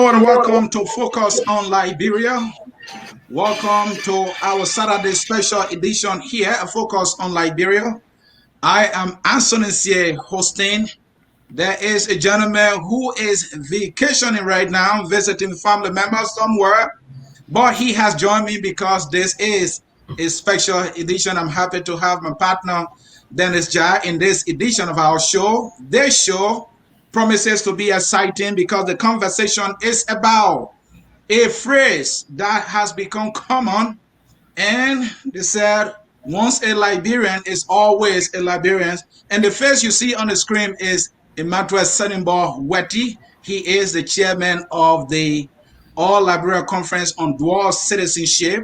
Hello and welcome to Focus on Liberia. Welcome to our Saturday special edition here at Focus on Liberia. I am Anthony C. hosting. There is a gentleman who is vacationing right now, visiting family members somewhere, but he has joined me because this is a special edition. I'm happy to have my partner, Dennis Jai, in this edition of our show. This show promises to be exciting because the conversation is about a phrase that has become common, and they said once a Liberian is always a Liberian. And the face you see on the screen is Emmanuel Wettee. He is the chairman of the All Liberia Conference on Dual Citizenship.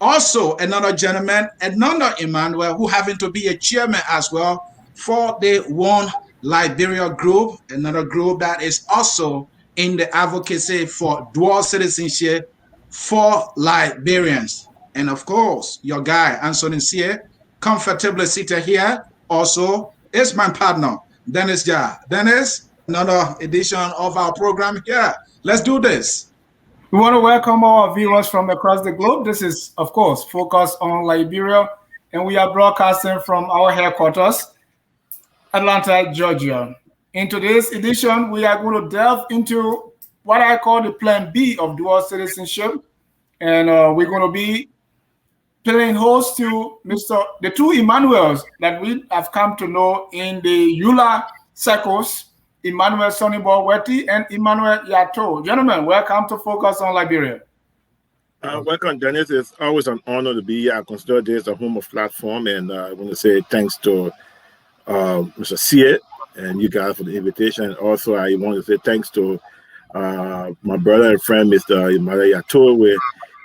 Also, another gentleman, another Emmanuel, who happened to be a chairman as well for the One Liberia group, another group that is also in the advocacy for dual citizenship for Liberians. And of course, your guy, Anthony Cie, comfortably seated here, also is my partner, Dennis Jai. Dennis, another edition of our program here. Let's do this. We want to welcome our viewers from across the globe. This is, of course, Focus on Liberia, and we are broadcasting from our headquarters, Atlanta, Georgia. In today's edition, we are going to delve into what I call the Plan B of dual citizenship, and we're going to be playing host to the two Emmanuels that we have come to know in the EULA circles, Emmanuel Wettee and Emmanuel Yartoe. Gentlemen, welcome to Focus on Liberia. Welcome, Dennis. It's always an honor to be here. I consider this a home of platform, and I want to say thanks to Mr. Cie and you guys for the invitation. Also, I want to say thanks to my brother and friend, Mr. Emmanuel Yartoe.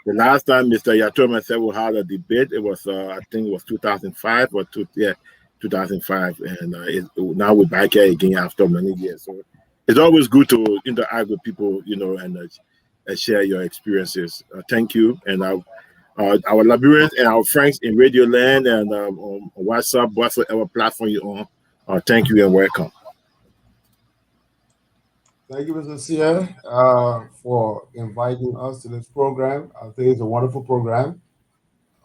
The last time Mr. Yartoe and myself we had a debate, it was I think it was 2005 or 2005, and now we're back here again after many years. So it's always good to interact with people, and share your experiences. Thank you, and our Liberians and our friends in Radio Land and on WhatsApp, whatsoever platform you're on. Thank you and welcome. Thank you, Mr. Cie, for inviting us to this program. I think it's a wonderful program.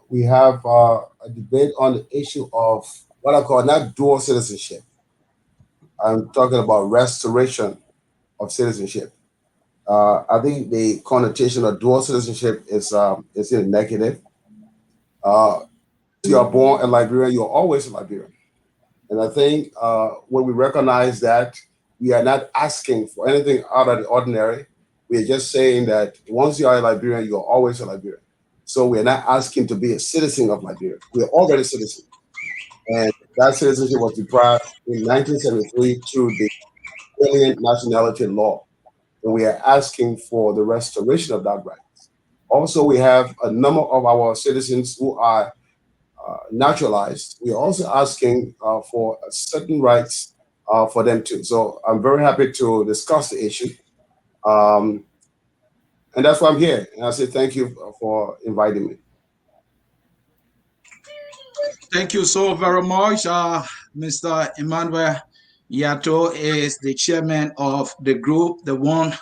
We have a debate on the issue of what I call not dual citizenship. I'm talking about restoration of citizenship. I think the connotation of dual citizenship is in a negative. If you are born a Liberian, you're always a Liberian. And I think when we recognize that, we are not asking for anything out of the ordinary. We are just saying that once you are a Liberian, you're always a Liberian. So we are not asking to be a citizen of Liberia. We are already citizens. And that citizenship was deprived in 1973 through the Alien Nationality Law. And we are asking for the restoration of that right. Also, we have a number of our citizens who are naturalized. We are also asking for certain rights for them too. So I'm very happy to discuss the issue. And that's why I'm here. And I say thank you for inviting me. Thank you so very much. Mr. Emmanuel Yartoe is the chairman of the group, the One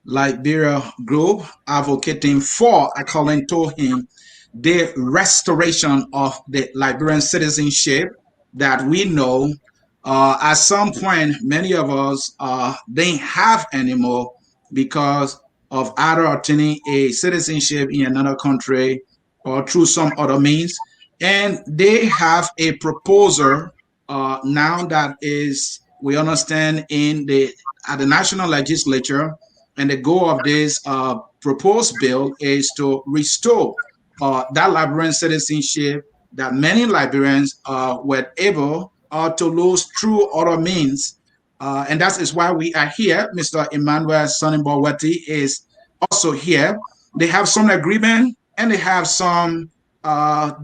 Liberia group, advocating for, according to him, the restoration of the Liberian citizenship that we know at some point many of us didn't have anymore because of either obtaining a citizenship in another country or through some other means. And they have a proposal now that is, we understand, at the national legislature, and the goal of this proposed bill is to restore that Liberian citizenship that many Liberians were able to lose through other means. And that is why we are here. Mr. Emmanuel Wettee is also here. They have some agreement and they have some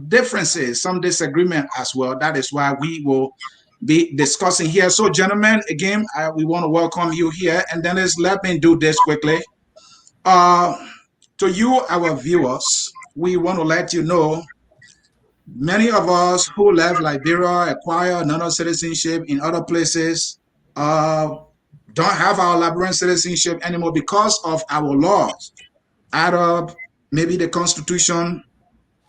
differences, some disagreement as well. That is why we will be discussing here. So, gentlemen, again, we want to welcome you here. And then let me do this quickly. To you, our viewers, we want to let you know many of us who left Liberia, acquire another citizenship in other places, don't have our Liberian citizenship anymore because of our laws. Out of maybe the Constitution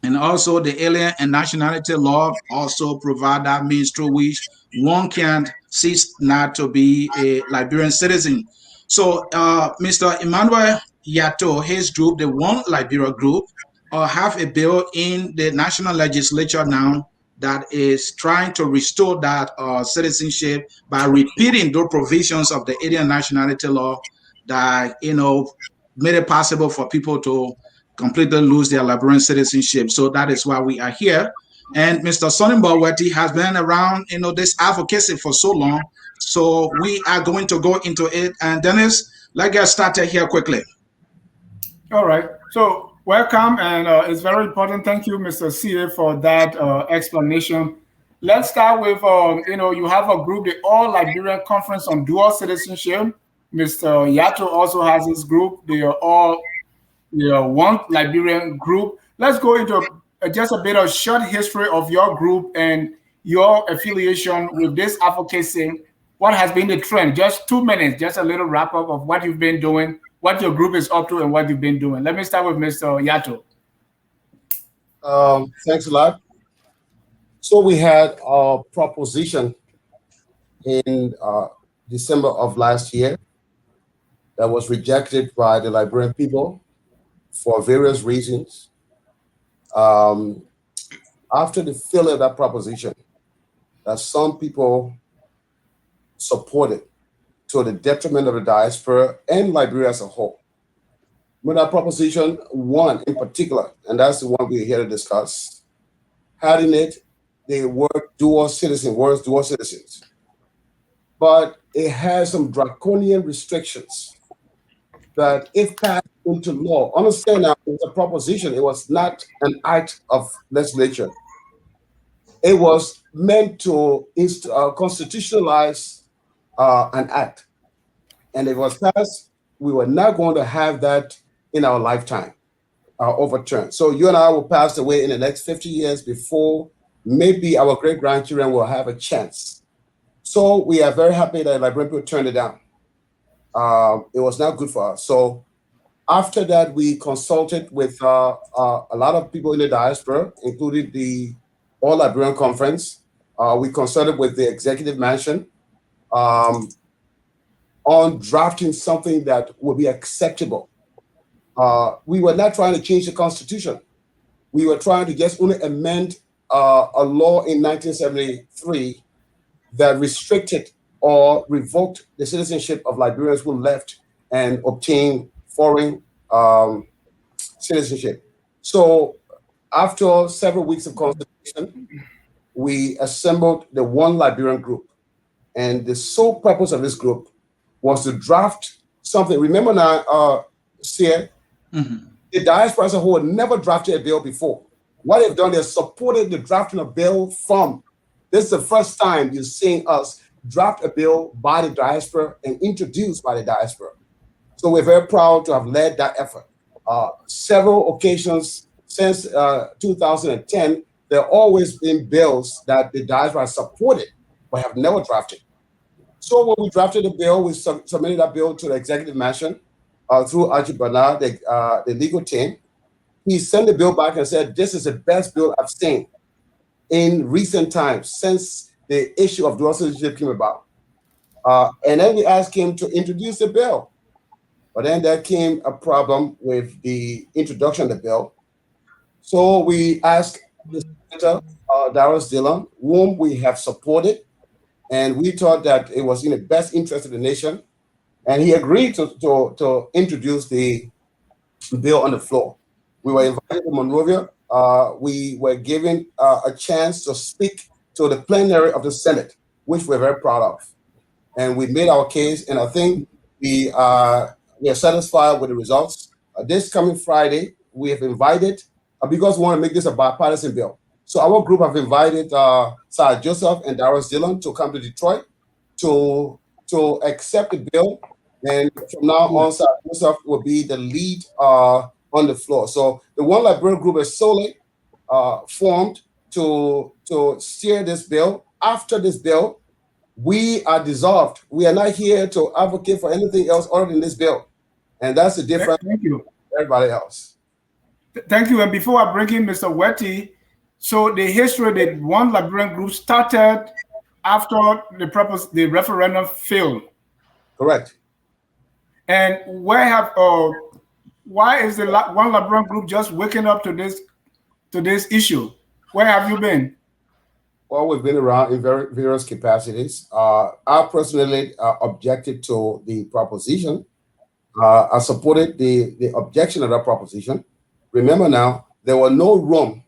and also the Alien and Nationality Law also provide that means through which one can cease not to be a Liberian citizen. So Mr. Emmanuel Yartoe, his group, the One Liberia group, have a bill in the national legislature now that is trying to restore that citizenship by repeating those provisions of the Alien Nationality Law that made it possible for people to completely lose their Liberian citizenship. So that is why we are here. And Mr. Wettee has been around, this advocacy for so long. So we are going to go into it. And Dennis, let's get started here quickly. All right. So welcome, and it's very important. Thank you, Mr. CA, for that explanation. Let's start with, you have a group, the All Liberian Conference on Dual Citizenship. Mr. Yartoe also has his group. They are all One Liberian group. Let's go into just a bit of short history of your group and your affiliation with this advocacy. What has been the trend? Just 2 minutes, just a little wrap up of what you've been doing, what your group is up to, and what you've been doing. Let me start with Mr. Yartoe. Thanks a lot. So we had a proposition in December of last year that was rejected by the Liberian people for various reasons. After the failure of that proposition, that some people supported to the detriment of the diaspora and Liberia as a whole. When that proposition, one in particular, and that's the one we're here to discuss, had in it the word dual citizens. But it has some draconian restrictions that if passed into law, understand now, it's a proposition, it was not an act of legislature. It was meant to constitutionalize an act. And it was passed, we were not going to have that in our lifetime overturned. So you and I will pass away in the next 50 years before maybe our great-grandchildren will have a chance. So we are very happy that Liberian people turned it down. It was not good for us. So after that, we consulted with a lot of people in the diaspora, including the All Liberian Conference. We consulted with the Executive Mansion on drafting something that would be acceptable. We were not trying to change the Constitution. We were trying to just only amend a law in 1973 that restricted or revoked the citizenship of Liberians who left and obtained foreign citizenship. So after several weeks of consultation, we assembled the One Liberian group. And the sole purpose of this group was to draft something. Remember now, Sia, the diaspora as a whole never drafted a bill before. What they've done is supported the drafting of bill from. This is the first time you're seeing us draft a bill by the diaspora and introduced by the diaspora. So we're very proud to have led that effort. Several occasions since 2010, there have always been bills that the diaspora has supported but have never drafted. So when we drafted the bill, we submitted that bill to the Executive Mansion through Archie Bernard, the legal team. He sent the bill back and said, this is the best bill I've seen in recent times since the issue of dual citizenship came about. And then we asked him to introduce the bill. But then there came a problem with the introduction of the bill. So we asked the Senator, Darius Dillon, whom we have supported, and we thought that it was in the best interest of the nation. And he agreed to introduce the bill on the floor. We were invited to Monrovia. We were given a chance to speak to the plenary of the Senate, which we're very proud of. And we made our case, and I think we are satisfied with the results. This coming Friday, we have invited, because we want to make this a bipartisan bill. So our group have invited Sir Joseph and Darius Dillon to come to Detroit to accept the bill. And from now on, Sir Joseph will be the lead on the floor. So the One Liberian group is solely formed to steer this bill. After this bill, We are dissolved. We are not here to advocate for anything else other than this bill. And that's the difference Thank you. with everybody else. Thank you. And before I bring in Mr. Wettee, so the history that one Liberian group started after the referendum failed. Correct. And why is the one Liberian group just waking up to this issue? Where have you been? Well, we've been around in various capacities. I personally objected to the proposition. I supported the objection of that proposition. Remember now, there was no room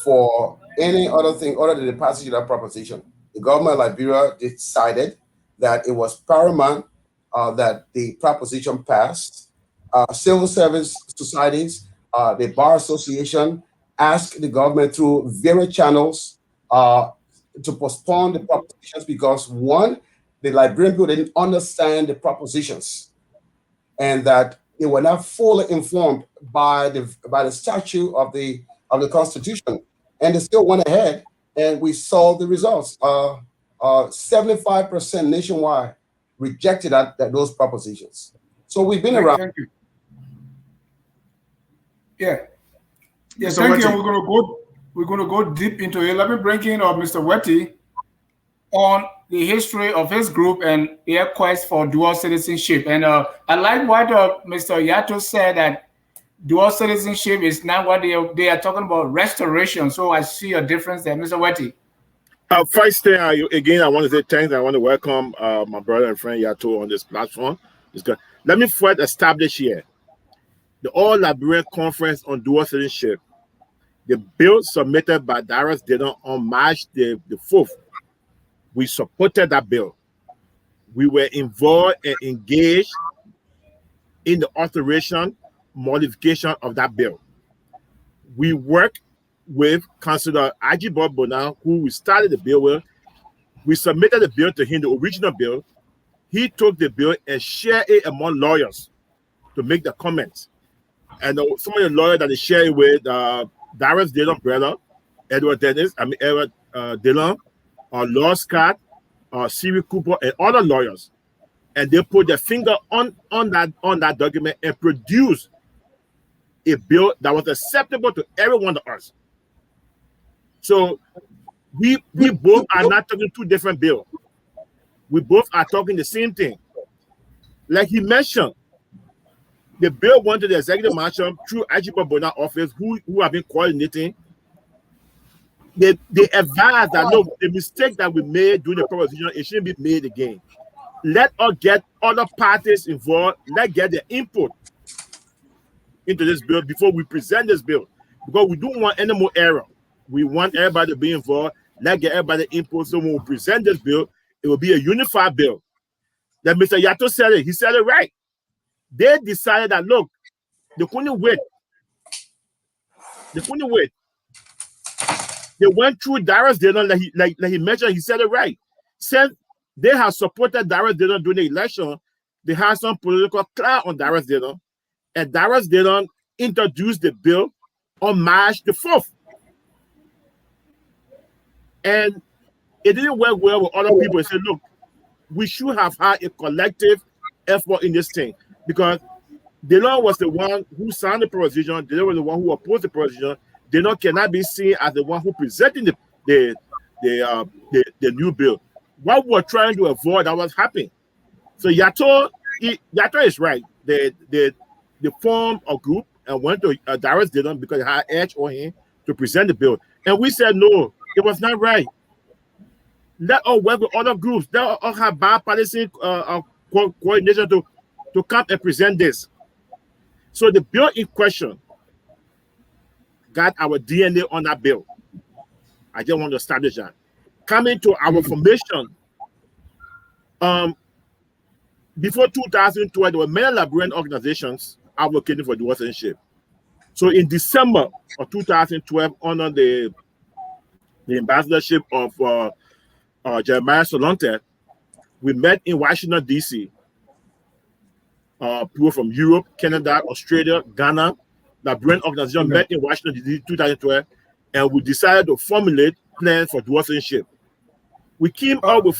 for any other thing other than the passage of that proposition. The government of Liberia decided that it was paramount that the proposition passed. Civil service societies, the Bar Association asked the government through various channels to postpone the propositions because, one, the Liberian people didn't understand the propositions and that they were not fully informed by the statute of the Constitution. And they still went ahead and we saw the results. 75% nationwide rejected those propositions. So we've been around. Thank you. Yeah. Yeah, Mr. thank you. Wettee. We're going to go deep into it. Let me bring in Mr. Wettee on the history of his group and their quest for dual citizenship. And I like what Mr. Yartoe said, that dual citizenship is not what they are talking about, restoration. So I see a difference there. Mr. Wettee. First thing, again, I want to say thanks. I want to welcome my brother and friend Yartoe on this platform. Let me first establish here the All Liberian Conference on Dual Citizenship. The bill submitted by Darius Dillon on March the 4th. We supported that bill. We were involved and engaged in the alteration, modification of that bill. We worked with Councillor Ajibor Bona, who we started the bill with. We submitted the bill to him, the original bill. He took the bill and shared it among lawyers to make the comments. And some of the lawyers that they shared it with, Darius Dillon brother, Edward Dillon, Lord Scott, Siri Cooper, and other lawyers. And they put their finger on that document and produced a bill that was acceptable to every one of us. So we both are not talking two different bills. We both are talking the same thing. Like he mentioned, the bill went to the executive marshal through Ajibor Bona office, who have been coordinating. They advised that, look, the mistake that we made during the proposition, it shouldn't be made again. Let us get other parties involved. Let's get their input into this bill before we present this bill. Because we don't want any more error. We want everybody to be involved. Let's get everybody input. So when we present this bill, it will be a unified bill. Then Mr. Yartoe said it. He said it right. They decided that, look, they couldn't wait. They couldn't wait. They went through Darius Dillon, like he mentioned, he said it right. Since they have supported Darius Dillon during the election, they had some political clout on Darius Dillon, and Darius Dillon introduced the bill on March the 4th. And it didn't work well with other people. They said, look, we should have had a collective effort in this thing, because Dillon was the one who signed the proposition. Dillon was the one who opposed the proposition. Dillon cannot be seen as the one who presented the new bill. What we're trying to avoid that was happening. So Yartoe is right. They formed a group and went to Darius Dillon because they had edge on him to present the bill. And we said, no, it was not right. Let us work with other groups. Let us have bipartisan coordination to come and present this. So the bill in question got our DNA on that bill. I just want to establish that. Coming to our formation, before 2012, there were many Liberian organizations advocating for dual citizenship. So in December of 2012, under the ambassadorship of Jeremiah Solonte, we met in Washington, D.C. People from Europe, Canada, Australia, Ghana, Liberian organization met in Washington, D.C. 2012, and we decided to formulate plans for dual citizenship. We came out with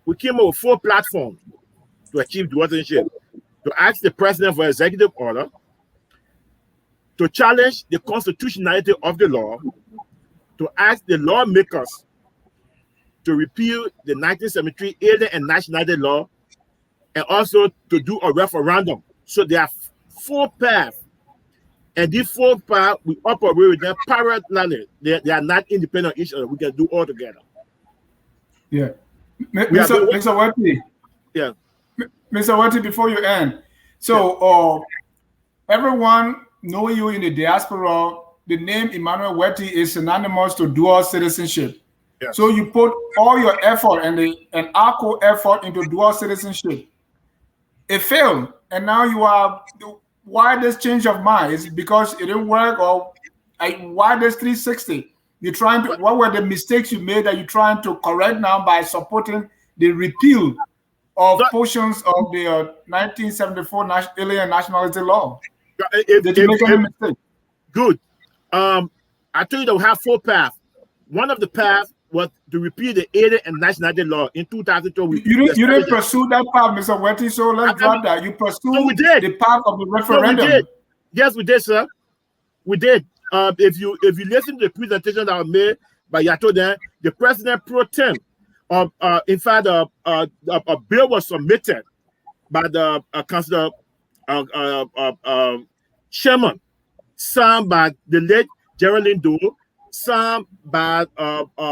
we came up with 4 platforms to achieve dual citizenship: to ask the president for executive order, to challenge the constitutionality of the law, to ask the lawmakers to repeal the 1973 Alien and Nationality Law, and also to do a referendum. So there are 4 paths, and these 4 paths we operate with them parallelly. They are not independent of each other. We can do all together. Yeah, Mr. Wettee. Yeah, Mr. Wettee, before you end, so everyone knowing you in the diaspora, the name Emmanuel Wettee is synonymous to dual citizenship. Yes. So you put all your effort and ARCO effort into dual citizenship. It failed, and now you are. Why this change of mind? Is it because it didn't work, or why this 360? You're trying to. What were the mistakes you made that you're trying to correct now by supporting the repeal of portions of the 1974 Alien Nationality Law? Did you make any mistake? Good. I told you that we have 4 paths. One of the paths was to repeal the Alien and Nationality Law in 2012. You didn't pursue that path, Mr. Wettee, so let's drop that. You pursued the path of the referendum. No, we did. Yes, we did, sir. We did. If you listen to the presentation that was made by Yartoe, then the president pro tem, in fact, a bill was submitted by the council chairman, signed by the late Geraldine Doe, signed by the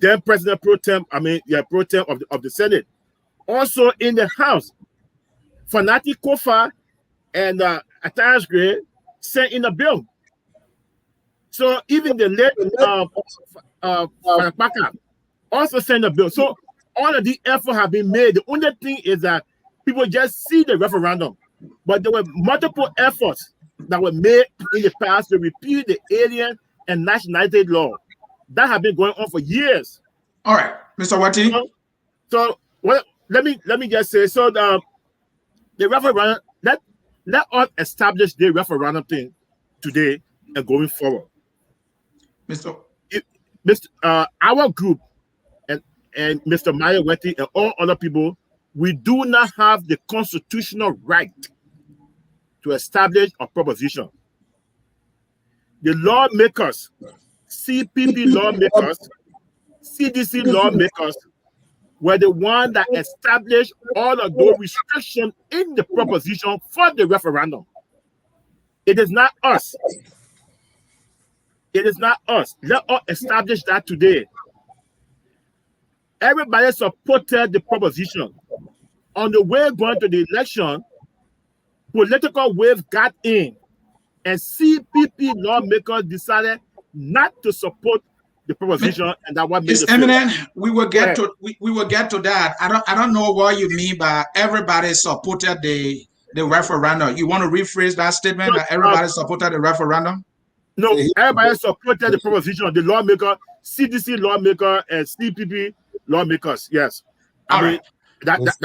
then president pro tem, pro tem of the Senate. Also in the House, Fanati Kofa and Attach Gray sent in a bill. So even the late Fanapaka also sent a bill. So all of the effort have been made. The only thing is that people just see the referendum, but there were multiple efforts that were made in the past to repeal the Alien and Nationality Law. That have been going on for years. All right, Mr. Wettee. So let me just say, so the referendum, let us establish the referendum thing today and going forward. Our group and Mr. Maya Wettee and all other people, we do not have the constitutional right to establish a proposition. The lawmakers, CPP lawmakers, CDC lawmakers were the ones that established all of those restrictions in the proposition for the referendum. It is not us. It is not us. Let us establish that today. Everybody supported the proposition. On the way going to the election, political wave got in, and CPP lawmakers decided not to support the proposition, and that what made it. Emmanuel, we will get to that. I don't know what you mean by everybody supported the referendum. You want to rephrase that statement that everybody supported the referendum? No, everybody supported the proposition of the lawmaker, CDC lawmaker, and CPP lawmakers. Yes. That's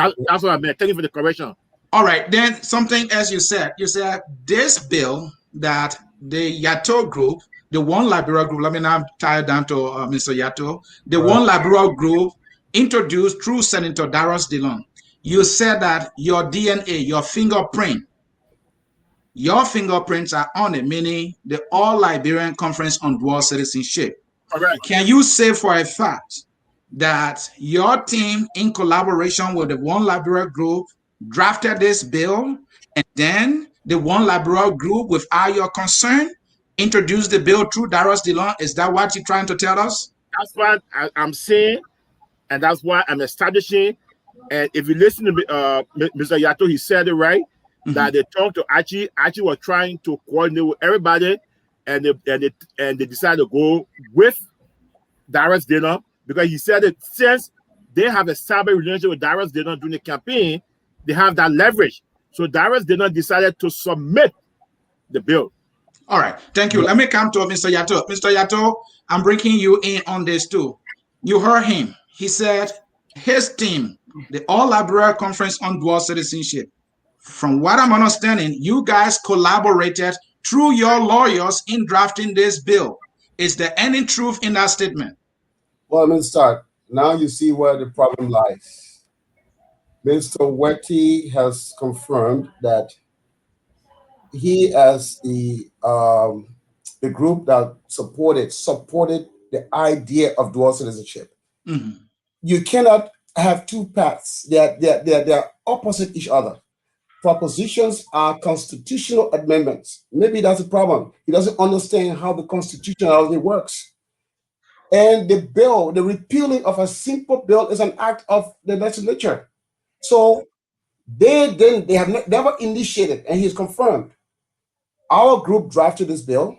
what I meant. Thank you for the correction. All right. Then something else you said. You said this bill that the Yartoe group, the One Liberia group, let me now tie it down to Mr. Yartoe, the One Liberia group introduced through Senator Darius Dillon. You said that your DNA, your fingerprints are on it, meaning the All Liberian Conference on Dual Citizenship. Correct. Can you say for a fact that your team, in collaboration with the One Liberia group, drafted this bill, and then the One Liberia group, without your consent, introduced the bill through Darius Dillon? Is that what you're trying to tell us? That's what I'm saying, and that's why I'm establishing. And if you listen to Mr. Yartoe, he said it right, that they talked to Archie. Archie was trying to coordinate with everybody, and they decided to go with Darius Dillon, because he said that since they have established a relationship with Darius Dillon during the campaign, they have that leverage. So Darius Dillon decided to submit the bill. All right, thank you. Let me come to Mr. Yartoe. Mr. Yartoe, I'm bringing you in on this too. You heard him. He said his team, the All Liberia Conference on Dual Citizenship, from what I'm understanding, you guys collaborated through your lawyers in drafting this bill. Is there any truth in that statement? Well, let me start. now you see where the problem lies. Mr. Wettee has confirmed that he, as the group that supported the idea of dual citizenship. Mm-hmm. You cannot have two paths. They're opposite each other. Propositions are constitutional amendments. Maybe that's the problem. He doesn't understand how the constitutionality works. And the bill, the repealing of a simple bill, is an act of the legislature. So they have never initiated, and he's confirmed. Our group drafted this bill.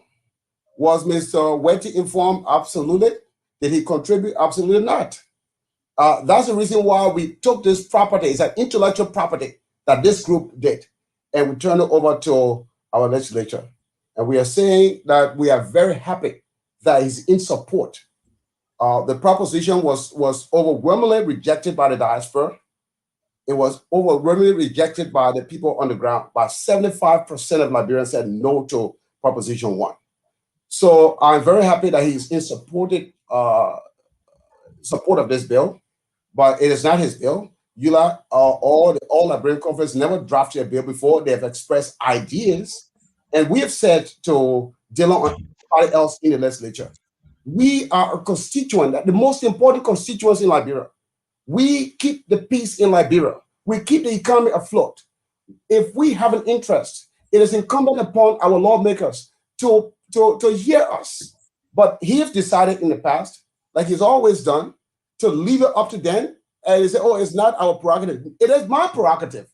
Was Mr. Wettee informed? Absolutely. Did he contribute? Absolutely not. That's the reason why we took this property. It's an intellectual property that this group did, and we turned it over to our legislature. And we are saying that we are very happy that he's in support. The proposition was overwhelmingly rejected by the diaspora. It was overwhelmingly rejected by the people on the ground. By 75% of Liberians said no to Proposition 1. So I'm very happy that he's in support of this bill, but it is not his bill. ULA, all Liberian Conference never drafted a bill before. They have expressed ideas, and we have said to Dylan and anybody else in the legislature, we are a constituent, the most important constituents in Liberia. We keep the peace in Liberia. We keep the economy afloat. If we have an interest, it is incumbent upon our lawmakers to hear us. But he has decided in the past, like he's always done, to leave it up to them and he said, oh, it's not our prerogative. It is my prerogative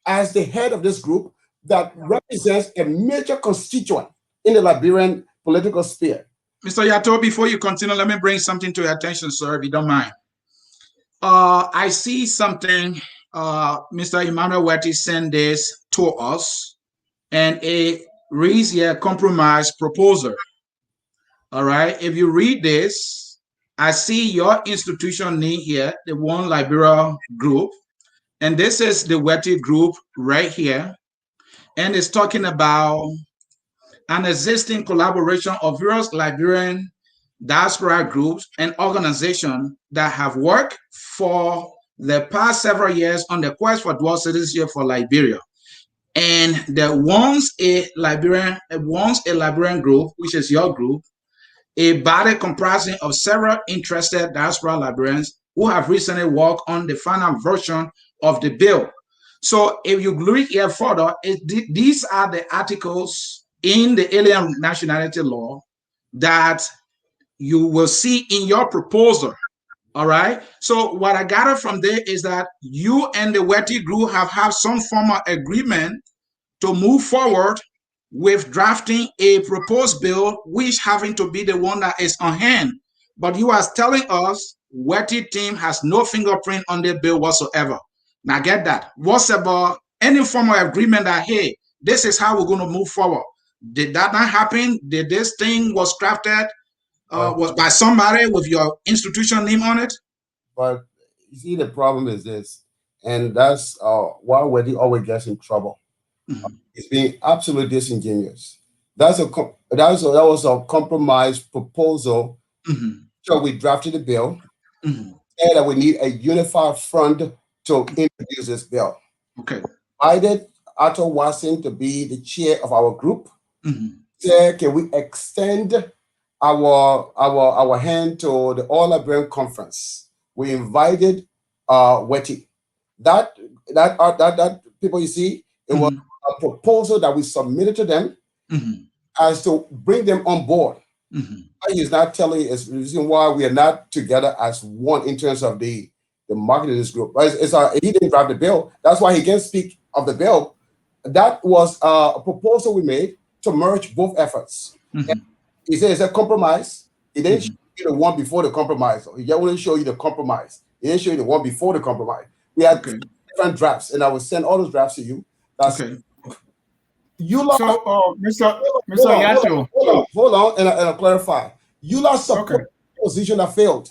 as the head of this group that represents a major constituent in the Liberian political sphere. Mr. Yartoe, before you continue, let me bring something to your attention, sir, if you don't mind. I see something, Mr. Emmanuel Wettee sent this to us, and it reads here, compromise proposal. All right, if you read this, I see your institution name here, the One Liberia Group, and this is the Wettee Group right here, and it's talking about an existing collaboration of various Liberian diaspora groups and organizations that have worked for the past several years on the quest for dual citizenship for Liberia. And there once a Liberian group, which is your group, a body comprising of several interested diaspora Liberians who have recently worked on the final version of the bill. So if you read here further, these are the articles in the alien nationality law that you will see in your proposal. All right. So what I gathered from there is that you and the Wettee group have some form of agreement to move forward with drafting a proposed bill, which having to be the one that is on hand. But you are telling us Wettee team has no fingerprint on the bill whatsoever. Now get that. What's about any form of agreement that, hey, this is how we're going to move forward? Did that not happen? Did this thing was crafted was by somebody with your institution name on it? But you see, the problem is this, and that's why Wettee always gets in trouble. Mm-hmm. It's being absolutely disingenuous. That was a compromise proposal. Mm-hmm. So we drafted the bill, mm-hmm. and that we need a unified front to introduce this bill. Okay. I did Yartoe Watson to be the chair of our group. Mm-hmm. Said, can we extend our hand to the All Liberian Conference? We invited Wettee. That people, you see, it was a proposal that we submitted to them as to bring them on board. He's not telling us the reason why we are not together as one in terms of the market of this group. He didn't draft the bill. That's why he can't speak of the bill. That was a proposal we made to merge both efforts. He said it's a compromise. He didn't show you the one before the compromise. He only show you the compromise. He didn't show you the one before the compromise. We had different drafts, and I will send all those drafts to you. That's ULA. So, Mr. Yartoe. Hold on, and I'll clarify. ULA support position that failed.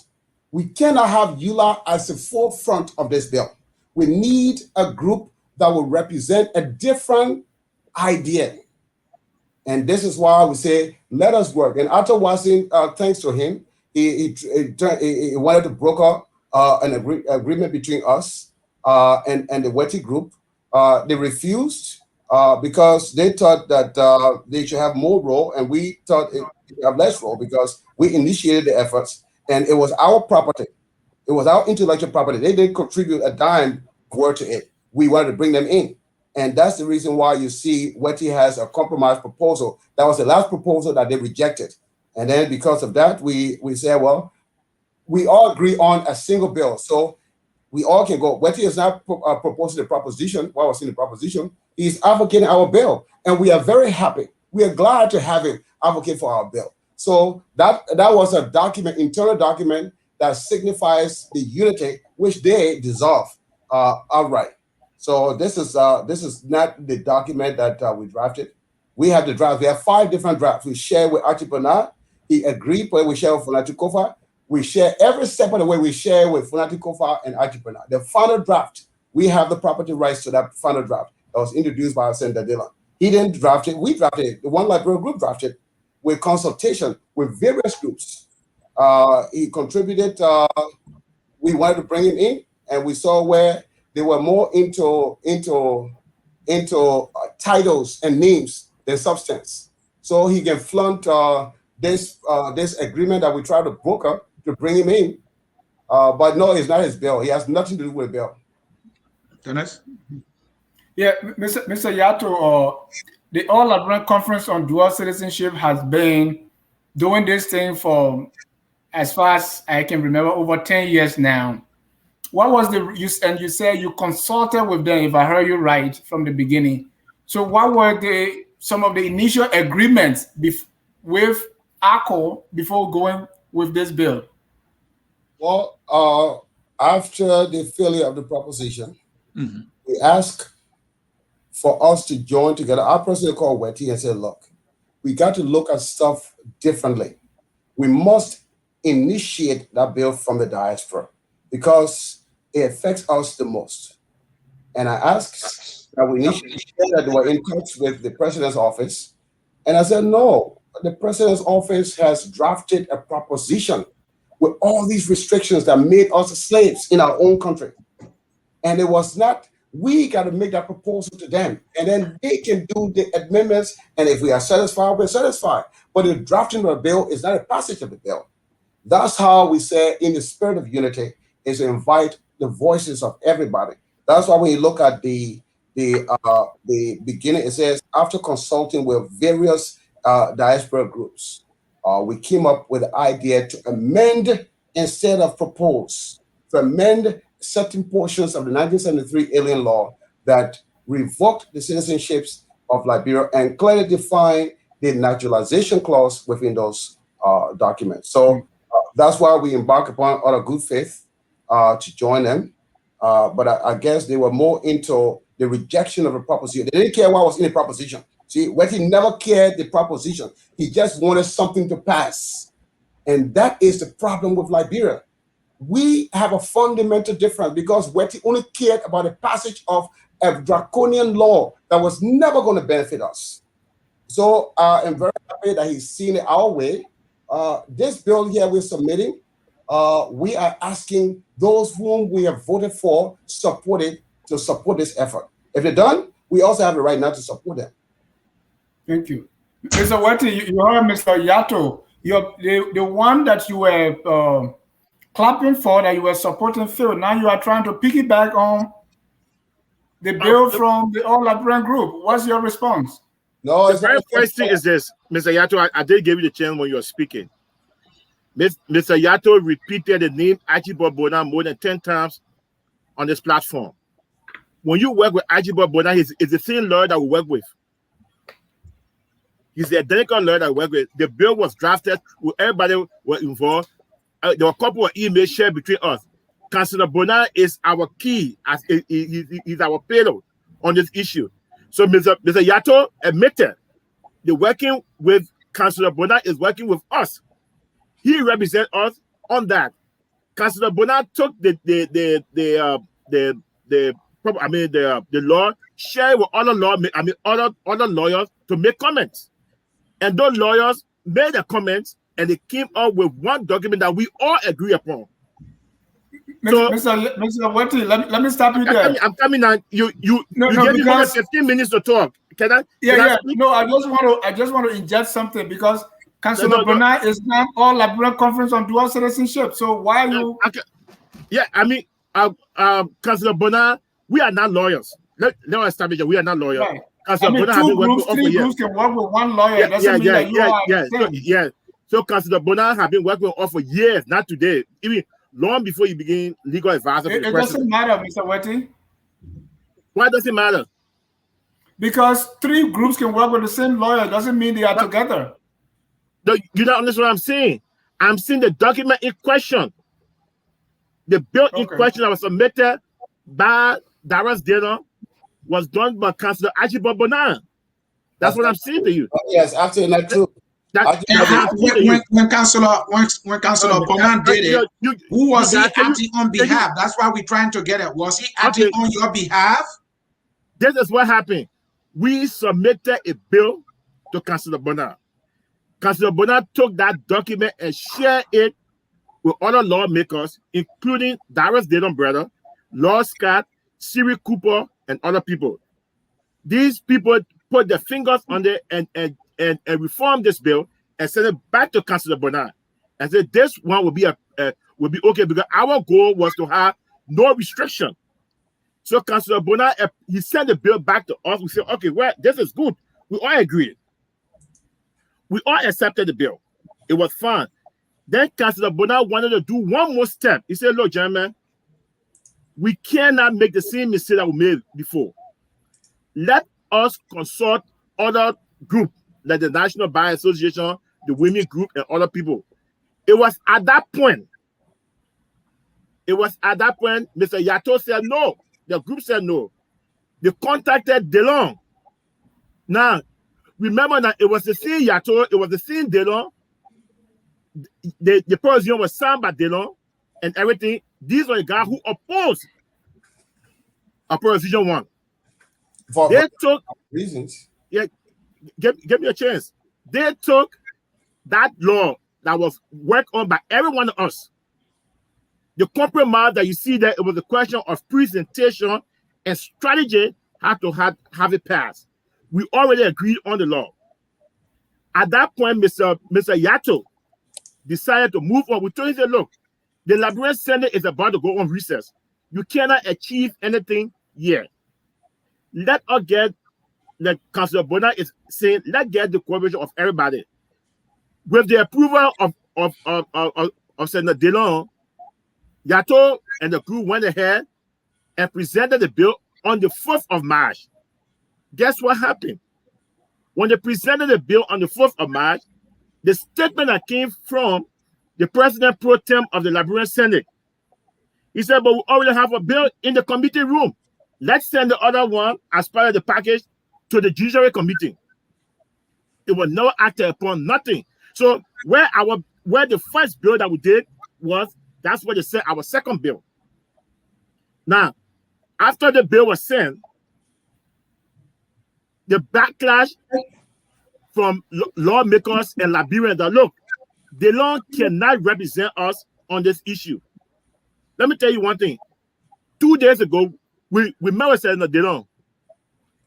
We cannot have ULA as the forefront of this bill. We need a group that will represent a different idea. And this is why we say, let us work. And Yartoe Watson, thanks to him, he wanted to broker an agreement between us and the Wettee group. They refused because they thought that they should have more role, and we thought it should have less role because we initiated the efforts, and it was our property. It was our intellectual property. They didn't contribute a dime word to it. We wanted to bring them in. And that's the reason why you see Wettee has a compromise proposal. That was the last proposal that they rejected. And then because of that, we said, well, we all agree on a single bill. So we all can go. Wettee is not proposing the proposition. While I was in the proposition, he's advocating our bill. And we are very happy. We are glad to have him advocate for our bill. So that was a document, internal document that signifies the unity which they dissolve outright. So this is not the document that we drafted. We have the draft. We have 5 different drafts. We share with Archipana. He agreed, but we share with Funati Kofa. We share every step of the way. We share with Funati Kofa and Archipana. The final draft, we have the property rights to that final draft that was introduced by Senator Dillon. He didn't draft it. We drafted it. The One Liberia group drafted it with consultation with various groups. He contributed. We wanted to bring him in, and we saw where they were more into titles and names than substance. So he can flaunt this agreement that we tried to broker to bring him in. But no, it's not his bill. He has nothing to do with the bill. Dennis? Yeah, Mr. Yartoe, the All Liberia Conference on Dual Citizenship has been doing this thing for, as far as I can remember, over 10 years now. What was you said you consulted with them, if I heard you right, from the beginning. So what were some of the initial agreements with ACO before going with this bill? Well, after the failure of the proposition, we asked for us to join together. Our president called Wettee and said, look, we got to look at stuff differently. We must initiate that bill from the diaspora because it affects us the most. And I asked that we initially that they were in touch with the president's office. And I said, no, the president's office has drafted a proposition with all these restrictions that made us slaves in our own country. And it was not, we got to make that proposal to them. And then they can do the amendments. And if we are satisfied, we're satisfied. But the drafting of a bill is not a passage of the bill. That's how we say, in the spirit of unity, is to invite the voices of everybody. That's why when you look at the beginning, it says, after consulting with various diaspora groups, we came up with the idea to amend instead of propose, to amend certain portions of the 1973 Alien Law that revoked the citizenships of Liberia and clearly defined the naturalization clause within those documents. So that's why we embarked upon out of good faith to join them. But I guess they were more into the rejection of the proposition. They didn't care what was in the proposition. See, Wettee never cared the proposition. He just wanted something to pass. And that is the problem with Liberia. We have a fundamental difference because Wettee only cared about the passage of a draconian law that was never going to benefit us. So I'm very happy that he's seen it our way. This bill here we're submitting, we are asking those whom we have voted for supported to support this effort. If they're done, we also have the right now to support them. Thank you. Mr. Wettee, you heard Mr. Yartoe. The one that you were clapping for, that you were supporting Phil, now you are trying to piggyback on the bill from the All Liberian group. What's your response? No, the very first thing is this, Mr. Yartoe, I did give you the chance when you were speaking. Mr. Yartoe repeated the name Archibald Bona more than 10 times on this platform. When you work with Archibald Bona, he's the same lawyer that we work with. He's the identical lawyer that we work with. The bill was drafted, everybody was involved. There were a couple of emails shared between us. Councillor Bona is our key, as he's our payload on this issue. So Mr. Yartoe admitted the working with Councillor Bona is working with us. He represents us on that. Councillor Bona took the law, shared with other lawyers to make comments. And those lawyers made the comments and they came up with one document that we all agree upon. Mr. Wettee, let me stop you there. I'm coming now. You gave me more than 15 minutes to talk. Can I? No, I just want to inject something because Councillor Bernard is not all Liberian Conference on dual citizenship. So why are you? Yeah, I mean, Councillor Bernard, we are not lawyers. Let us establish that we are not lawyers. Right. Councillor three groups can work with one lawyer. It doesn't mean that you are. So Councillor Bernard have been working with us for years, not today. Even long before you begin legal advisor. It doesn't matter, Mr. Wettee. Why does it matter? Because 3 groups can work with the same lawyer doesn't mean they are together. No, you don't understand what I'm saying. I'm seeing the document in question. The bill in question that was submitted by Darius Dana was done by Councillor Ajibor Bernard. That's what I'm saying to you. Yes, absolutely not true. When Councillor Bernard did it, who was he acting on behalf? That's why we're trying to get it. Was he acting on your behalf? This is what happened. We submitted a bill to Councillor Bernard. Councillor Bernard took that document and shared it with other lawmakers, including Darius Dayton brother, Lord Scott, Siri Cooper, and other people. These people put their fingers on it and reform this bill and send it back to Councillor Bernard and said this one will be okay because our goal was to have no restriction. So Councillor Bernard, he sent the bill back to us. We said, okay, well, this is good. We all agreed. We all accepted the bill. It was fine. Then Councillor Bernard wanted to do one more step. He said, look, gentlemen, we cannot make the same mistake that we made before. Let us consult other groups like the National Bar Association, the Women Group, and other people. It was at that point, Mr. Yartoe said no. The group said no. They contacted DeLong. Now, remember that it was the same Yartoe, it was the same DeLong. The president was signed by DeLong and everything. These are the guys who opposed Opposition 1. They took reasons. Yeah, give me a chance. They took that law that was worked on by every one of us. The compromise that you see there, it was a question of presentation and strategy how to have it passed. We already agreed on the law. At that point, Mr. Yartoe decided to move on. We told him, look, the Liberian Senate is about to go on recess. You cannot achieve anything yet. Let us get, like Councillor Bernard is saying, let's get the cooperation of everybody. With the approval of Senator DeLong, Yartoe and the group went ahead and presented the bill on the 4th of March. Guess what happened? When they presented the bill on the 4th of March, the statement that came from the president pro tem of the Liberian Senate, he said, but we already have a bill in the committee room. Let's send the other one as part of the package to the Judiciary Committee. It was never acted upon, nothing. So where the first bill that we did was, that's what they said, our second bill. Now, after the bill was sent, the backlash from lawmakers and Liberians that, look, DeLong cannot represent us on this issue. Let me tell you one thing. 2 days ago, we met with Senator DeLong.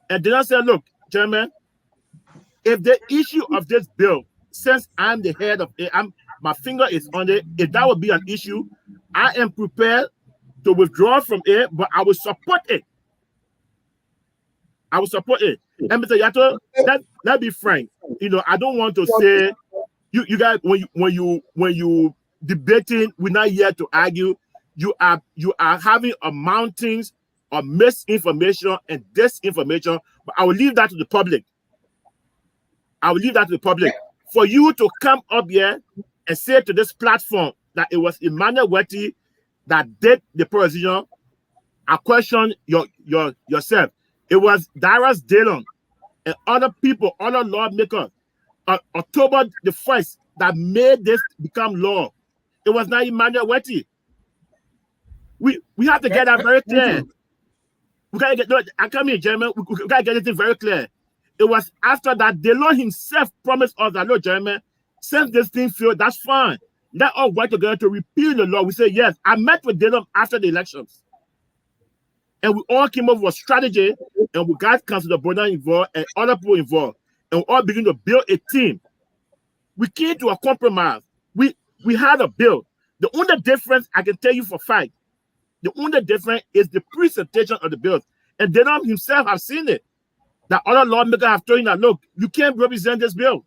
And DeLong said, look, gentlemen, if the issue of this bill, since I'm the head of it, my finger is on it, if that would be an issue, I am prepared to withdraw from it, but I will support it. I will support it. And Mr. Yartoe, let's be frank. You know, I don't want to say you guys when you debating, we're not here to argue. You are having a mountains of misinformation and disinformation, but I will leave that to the public. For you to come up here and say to this platform that it was Emmanuel Wettee that did the provision, I question yourself. It was Darius Dayton and other people, other lawmakers, October the 1st that made this become law. It was not Emmanuel Wettee. We have to get that very clear. We gotta get. I come here, gentlemen. We gotta get it very clear. It was after that the Lord himself promised us that, look, gentlemen, since this thing failed, that's fine. let us work together to repeal the law. We say, yes, I met with them after the elections. And we all came up with a strategy, and we got Councilor Bonner involved and other people involved. And we all began to build a team. We came to a compromise. We had a bill. The only difference, I can tell you for a fact, the only difference is the presentation of the bill. And Denham himself have seen it. That other lawmakers have told him that, look, you can't represent this bill.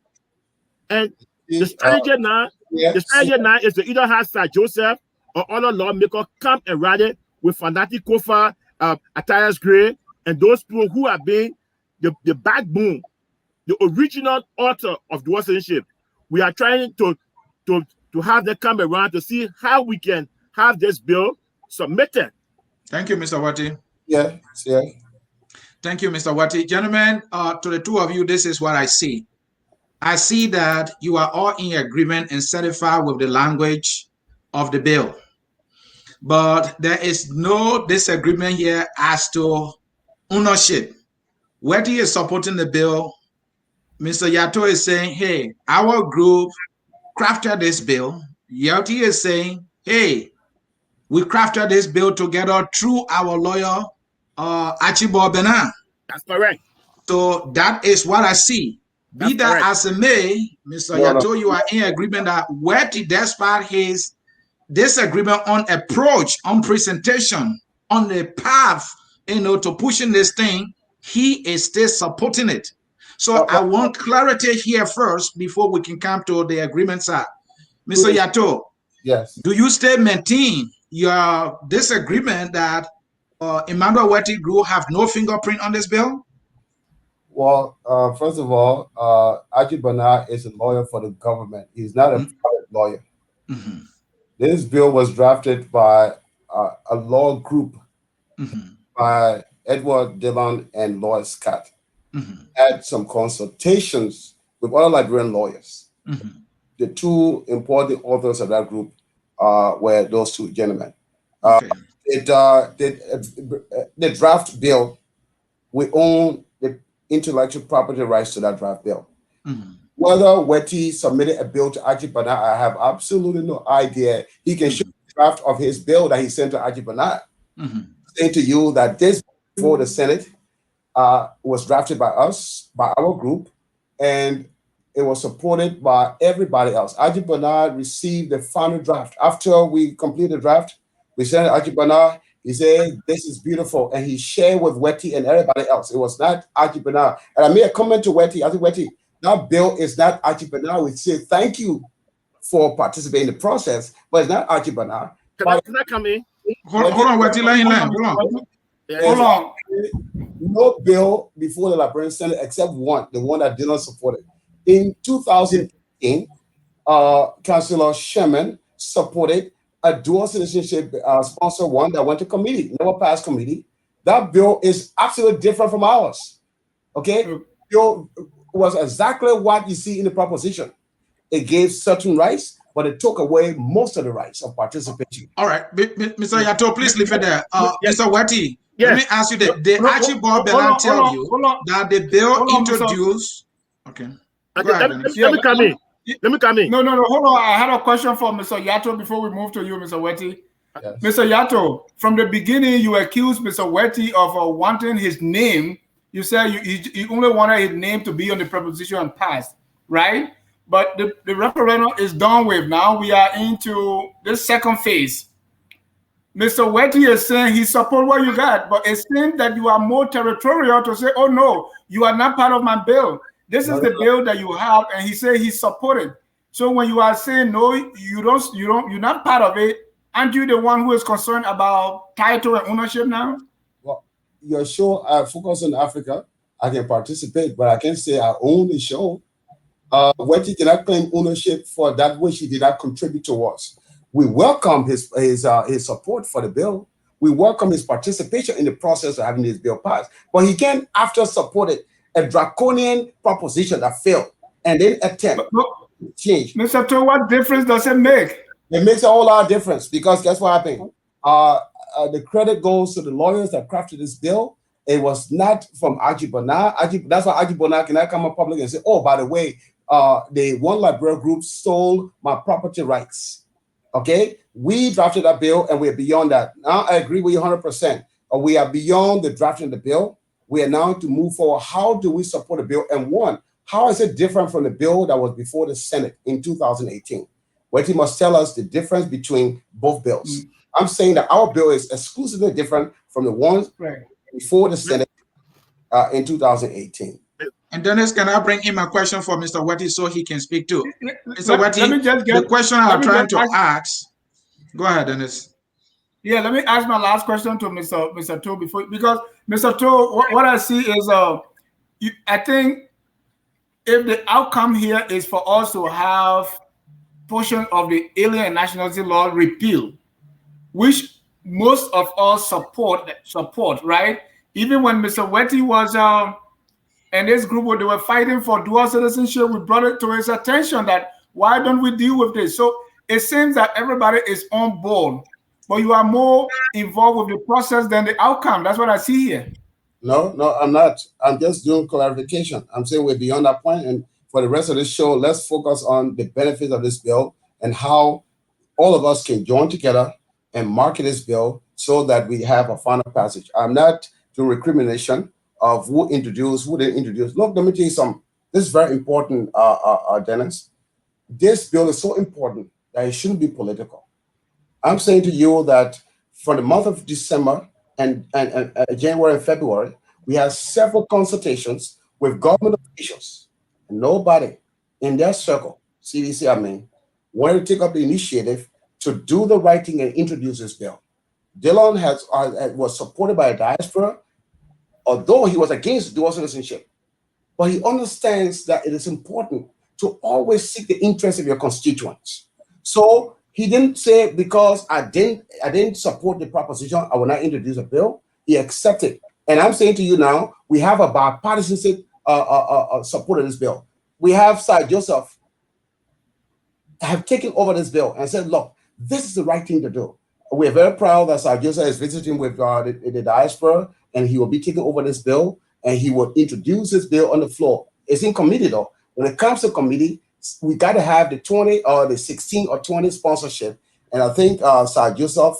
And the strategy now is to either have Sir Joseph or other lawmakers come and write it with Fanatic Kofa, Attires Gray, and those people who have been the backbone, the original author of dual citizenship. We are trying to have them come around to see how we can have this bill submitted. Thank you, Mr. Wettee. Yeah. Thank you, Mr. Wettee. Gentlemen, to the two of you, this is what I see. I see that you are all in agreement and satisfied with the language of the bill. But there is no disagreement here as to ownership. Wettee is supporting the bill. Mr. Yartoe is saying, hey, our group crafted this bill. Yartoe is saying, hey, we crafted this bill together through our lawyer, Archibald Benin. That's correct. So that is what I see. Be that as it may, Mr. Yartoe, you are in agreement that Wettee, despite his disagreement on approach, on presentation, on the path, to pushing this thing, he is still supporting it. So I want clarity here first before we can come to the agreement side. Mr. Yartoe, yes. Do you still maintain your disagreement that Emmanuel Wettee Group have no fingerprint on this bill? Well, first of all, Archibald is a lawyer for the government. He's not a private lawyer. This bill was drafted by a law group by Edward Dillon and Lloyd Scott. Had some consultations with other Liberian lawyers. The two important authors of that group were those two gentlemen. The draft bill, we own the intellectual property rights to that draft bill. Whether Wettee submitted a bill to Archibald, I have absolutely no idea. He can show the draft of his bill that he sent to Archibald, saying to you that this before the Senate was drafted by us, by our group, and it was supported by everybody else. Archibald received the final draft. After we completed the draft, we sent it to Archibald. He said, this is beautiful. And he shared with Wettee and everybody else. It was not Archibald. And I made a comment to Wettee. I said, Wettee, that bill is not Archibald. We say thank you for participating in the process, but it's not Archibald. Can I come in? Hold on, Wettee, let him land. Hold on. No bill before the Liberian Senate except one, the one that did not support it. In 2018, Councillor Sherman supported a dual citizenship sponsor one that went to committee, never passed committee. That bill is absolutely different from ours. Okay? The bill was exactly what you see in the proposition. It gave certain rights, but it took away most of the rights of participation. All right, Mr. Yartoe, please leave it there. Mr. Wettee, let me ask you that. Did Archibald Benin tell you that the bill introduced? Okay. Let me come in. No, hold on. I had a question for Mr. Yartoe before we move to you, Mr. Wettee. Yes. Mr. Yartoe, from the beginning, you accused Mr. Wettee of wanting his name. You said you only wanted his name to be on the proposition and passed, right? But the referendum is done with. Now we are into the second phase. Mr. Wettee is saying he supports what you got, but it seems that you are more territorial to say, oh no, you are not part of my bill. This is the bill that you have, and he said he supported. So when you are saying no, you're not part of it, aren't you the one who is concerned about title and ownership now? Well, your show Focus on Africa, I can participate, but I can't say I own the show. Wettee cannot claim ownership for that which he did not contribute towards. We welcome his support for the bill. We welcome his participation in the process of having this bill passed. But he can't, after supporting a draconian proposition that failed, and then attempt to change. Mr. Toe, what difference does it make? It makes a whole lot of difference, because guess what happened? The credit goes to the lawyers that crafted this bill. It was not from Archibald. That's why Archibald cannot come up public and say, oh, by the way, the One Liberia group stole my property rights. Okay, we drafted that bill and we're beyond that. Now I agree with you 100%. We are beyond the drafting of the bill. We are now to move forward. How do we support the bill? And one, how is it different from the bill that was before the Senate in 2018? Wettee must tell us the difference between both bills. I'm saying that our bill is exclusively different from the ones before the Senate in 2018. And Dennis, can I bring in a question for Mr. Wettee so he can speak too? Mr. Wettee, let me just get the question I'm trying to ask. Go ahead, Dennis. Yeah, let me ask my last question to Mr. Toe because Mr. Toe, what I see is I think if the outcome here is for us to have portion of the Alien and Nationality Law repealed, which most of us support, right? Even when Mr. Wettee was and this group, they were fighting for dual citizenship, we brought it to his attention that why don't we deal with this? So it seems that everybody is on board, but you are more involved with the process than the outcome. That's what I see here. No, I'm not. I'm just doing clarification. I'm saying we're beyond that point, and for the rest of this show, let's focus on the benefits of this bill and how all of us can join together and market this bill so that we have a final passage. I'm not doing recrimination of who introduced, who didn't introduce. Look, let me tell you something. This is very important, Dennis. This bill is so important that it shouldn't be political. I'm saying to you that for the month of December and January and February, we have several consultations with government officials. And nobody in their circle, CDC, wanted to take up the initiative to do the right thing and introduce this bill. Dillon was supported by a diaspora, although he was against dual citizenship. But he understands that it is important to always seek the interest of your constituents. So he didn't say, because I didn't support the proposition, I will not introduce a bill. He accepted. And I'm saying to you now, we have a bipartisan support of this bill. We have Sir Joseph have taken over this bill and said, look, this is the right thing to do. We're very proud that Sir Joseph is visiting with the diaspora, and he will be taking over this bill, and he will introduce this bill on the floor. It's in committee, though. When it comes to committee, we got to have the 20 or the 16 or 20 sponsorship. And I think Sir Joseph,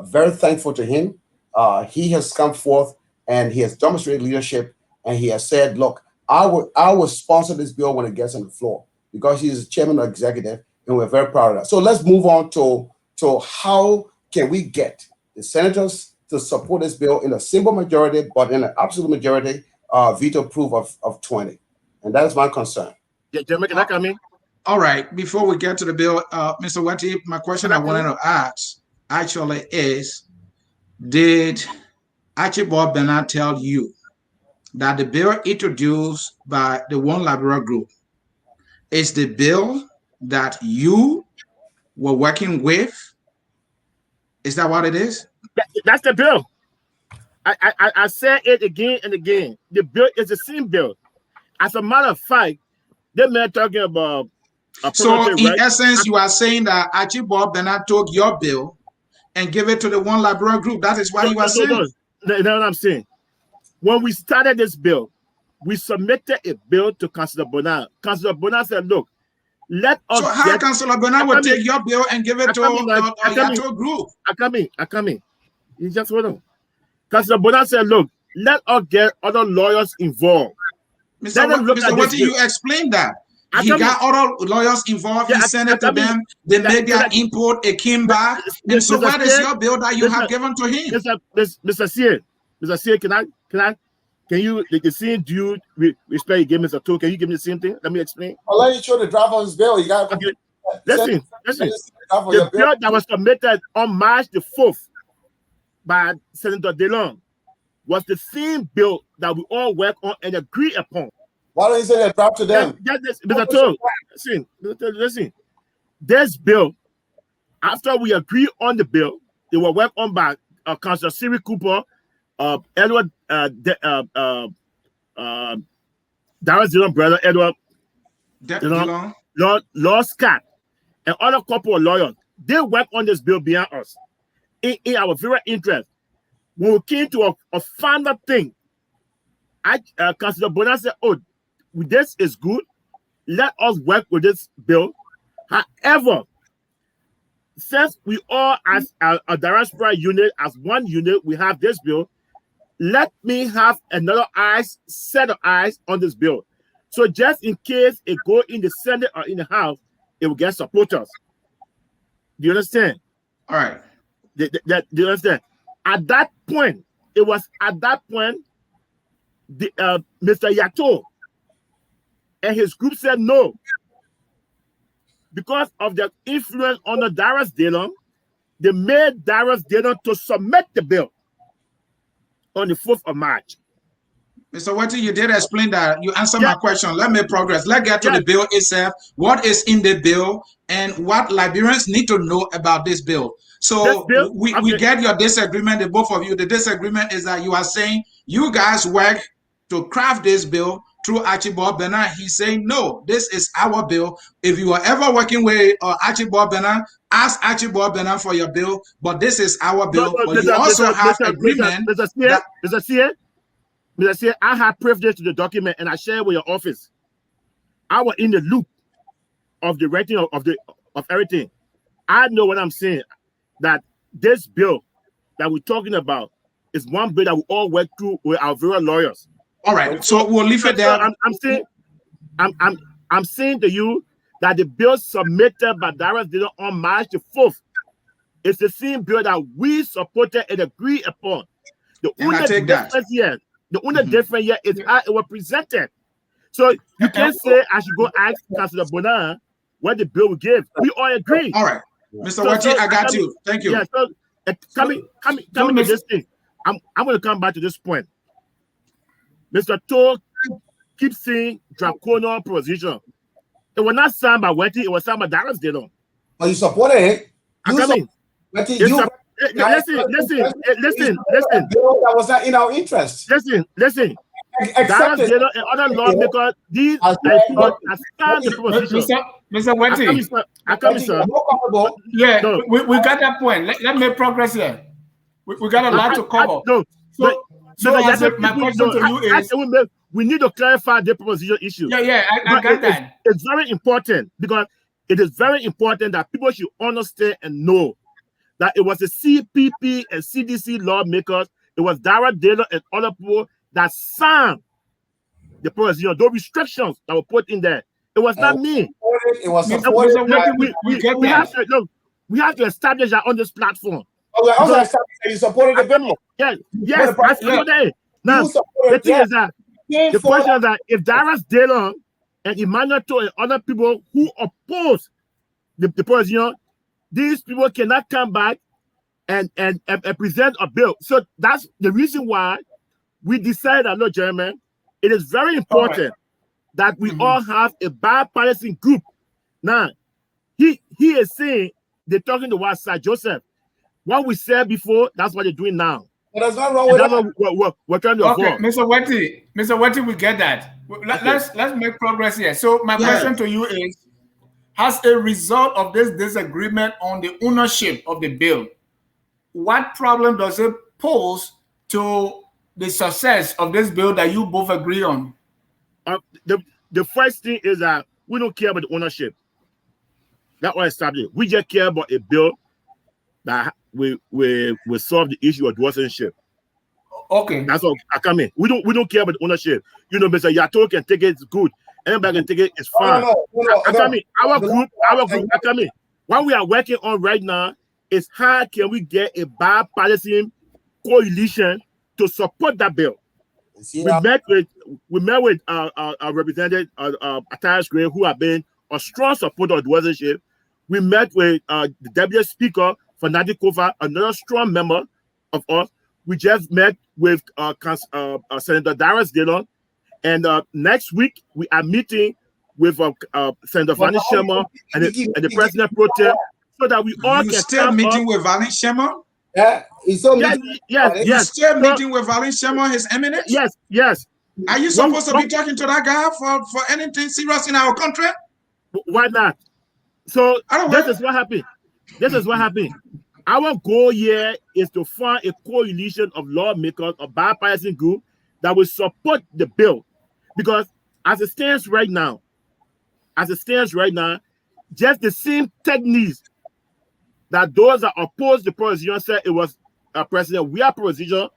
very thankful to him. He has come forth and he has demonstrated leadership, and he has said, look, I will sponsor this bill when it gets on the floor, because he's the chairman of executive, and we're very proud of that. So let's move on to how can we get the senators to support this bill in a simple majority, but in an absolute majority, veto proof of 20. And that is my concern. Yeah, Jeremy, can I come in? All right. Before we get to the bill, Mr. Wettee, my question I wanted to ask actually is, did Archibald Bernard tell you that the bill introduced by the One Liberia group is the bill that you were working with? Is that what it is? That's the bill. I said it again and again. The bill is the same bill. As a matter of fact, the man talking about so in essence, you are saying that Archibald Bernard took your bill and gave it to the One Liberia group. That is why you are saying. That's what I'm saying. When we started this bill, we submitted a bill to Councillor Bernard. Councillor Bernard said, look, let us. So how Councillor Bernard would take your bill and give it to a Yartoe group? I come in. You just hold on. Councillor Bernard said, look, let us get other lawyers involved. Mr. Wettee, you explained that. He got other lawyers involved. He sent it to them. They made their input. It came back. And so what is your bill that you have given to him? Mr. Sear, can you, the same due respect you gave Mr. Toe, can you give me the same thing? Let me explain. I'll let you show the draft of his bill. You got to listen. The bill that was submitted on March the 4th by Senator Dillon was the same bill that we all work on and agree upon. Why don't you say that draft to them? Mr. Toe, listen. This bill, after we agree on the bill, it will work on by Councillor Siri Cooper, Edward, Darren Dillon brother, Edward Dillon, Lord Scott, and other couple of lawyers. They work on this bill beyond us. In our very interest. When we came to a final thing, Councillor Bonner said, oh, this is good. let us work with this bill. However, since we all as a diaspora unit, as one unit, we have this bill, let me have another set of eyes on this bill. So just in case it go in the Senate or in the House, it will get supporters. Do you understand? All right. Do you understand? At that point, Mr. Yartoe and his group said no. Because of their influence on the Darius Dillon, they made Darius Dillon to submit the bill on the 4th of March. Mr. Wettee, you did explain that. You answered my question. Let me progress. Let's get to the bill itself. What is in the bill and what Liberians need to know about this bill? So we get your disagreement, the both of you. The disagreement is that you are saying you guys work to craft this bill through Archibald Bernard. He's saying, no, this is our bill. If you are ever working with Archibald Bernard, ask Archibald Bernard for your bill, but this is our bill. But you also have agreement. Mr. C, I have privilege to the document and I share it with your office. I was in the loop of the writing of everything. I know what I'm saying, that this bill that we're talking about is one bill that we all work through with our various lawyers. All right, so we'll leave it there. I'm saying to you that the bill submitted by Darius Dillon on March the 4th is the same bill that we supported and agreed upon. The only difference here is how it was presented. So you can't say I should go ask Councilor Bonner what the bill will give. We all agree. All right, Mr. Wettee, I got you. Thank you. Yeah, so coming to this thing, I'm going to come back to this point. Mr. Toll keeps saying draconian position. It was not signed by Wettee, it was signed by Darius Dillon. But you supported it. Listen. That was not in our interest. Listen. Accept it. And other lawmakers, these are the proposition. Mr. Wettee, I come, sir. Yeah, no. we got that point. Let me progress here. We got a lot to cover. My question to you is, we need to clarify the proposition issue. Yeah, I got that. It's very important because it is very important that people should understand and know that it was the CPP and CDC lawmakers, it was Darius Dillon and other people that signed the proposition, those restrictions that were put in there. It was not me. It was supported. We have to establish that on this platform. Oh, we also established that you supported the bill. Yes, I supported it. Now, the thing is that the question is that if Darius Dillon and Emmanuel and other people who oppose the proposition, these people cannot come back and present a bill. So that's the reason why we decided that, no, gentlemen, it is very important that we all have a bipartisan group. Now, he is saying they're talking to what Sir Joseph. What we said before, that's what they're doing now. But there's not wrong with that. We're trying to avoid. Mr. Wettee, we get that. Let's make progress here. So my question to you is, as a result of this disagreement on the ownership of the bill, what problem does it pose to the success of this bill that you both agree on? The first thing is that we don't care about the ownership. That's what established. We just care about a bill that we solve the issue of citizenship. Okay. That's all. I come in. We don't care about the ownership. You know, Mr. Yartoe can take it, it's good. Anybody can take it, it's fine. Our group, I come in. What we are working on right now is how can we get a bipartisan coalition to support that bill. We met with our representative, Attires Gray, who have been a strong supporter of citizenship. We met with the Deputy Speaker, Fanati Kofa, another strong member of us. We just met with Senator Darius Dillon. And next week, we are meeting with Senator Vani Sherman and the President Pro Tem so that we all can still meeting with Vani Sherman? Yeah, he's still meeting. Yes. Still meeting with Vani Sherman, His Eminence? Yes. Are you supposed to be talking to that guy for anything serious in our country? Why not? So this is what happened. Our goal here is to find a coalition of lawmakers, a bipartisan group that will support the bill. Because as it stands right now, as it stands right now, just the same techniques that those that oppose the proposition said it was a president, we are proposition.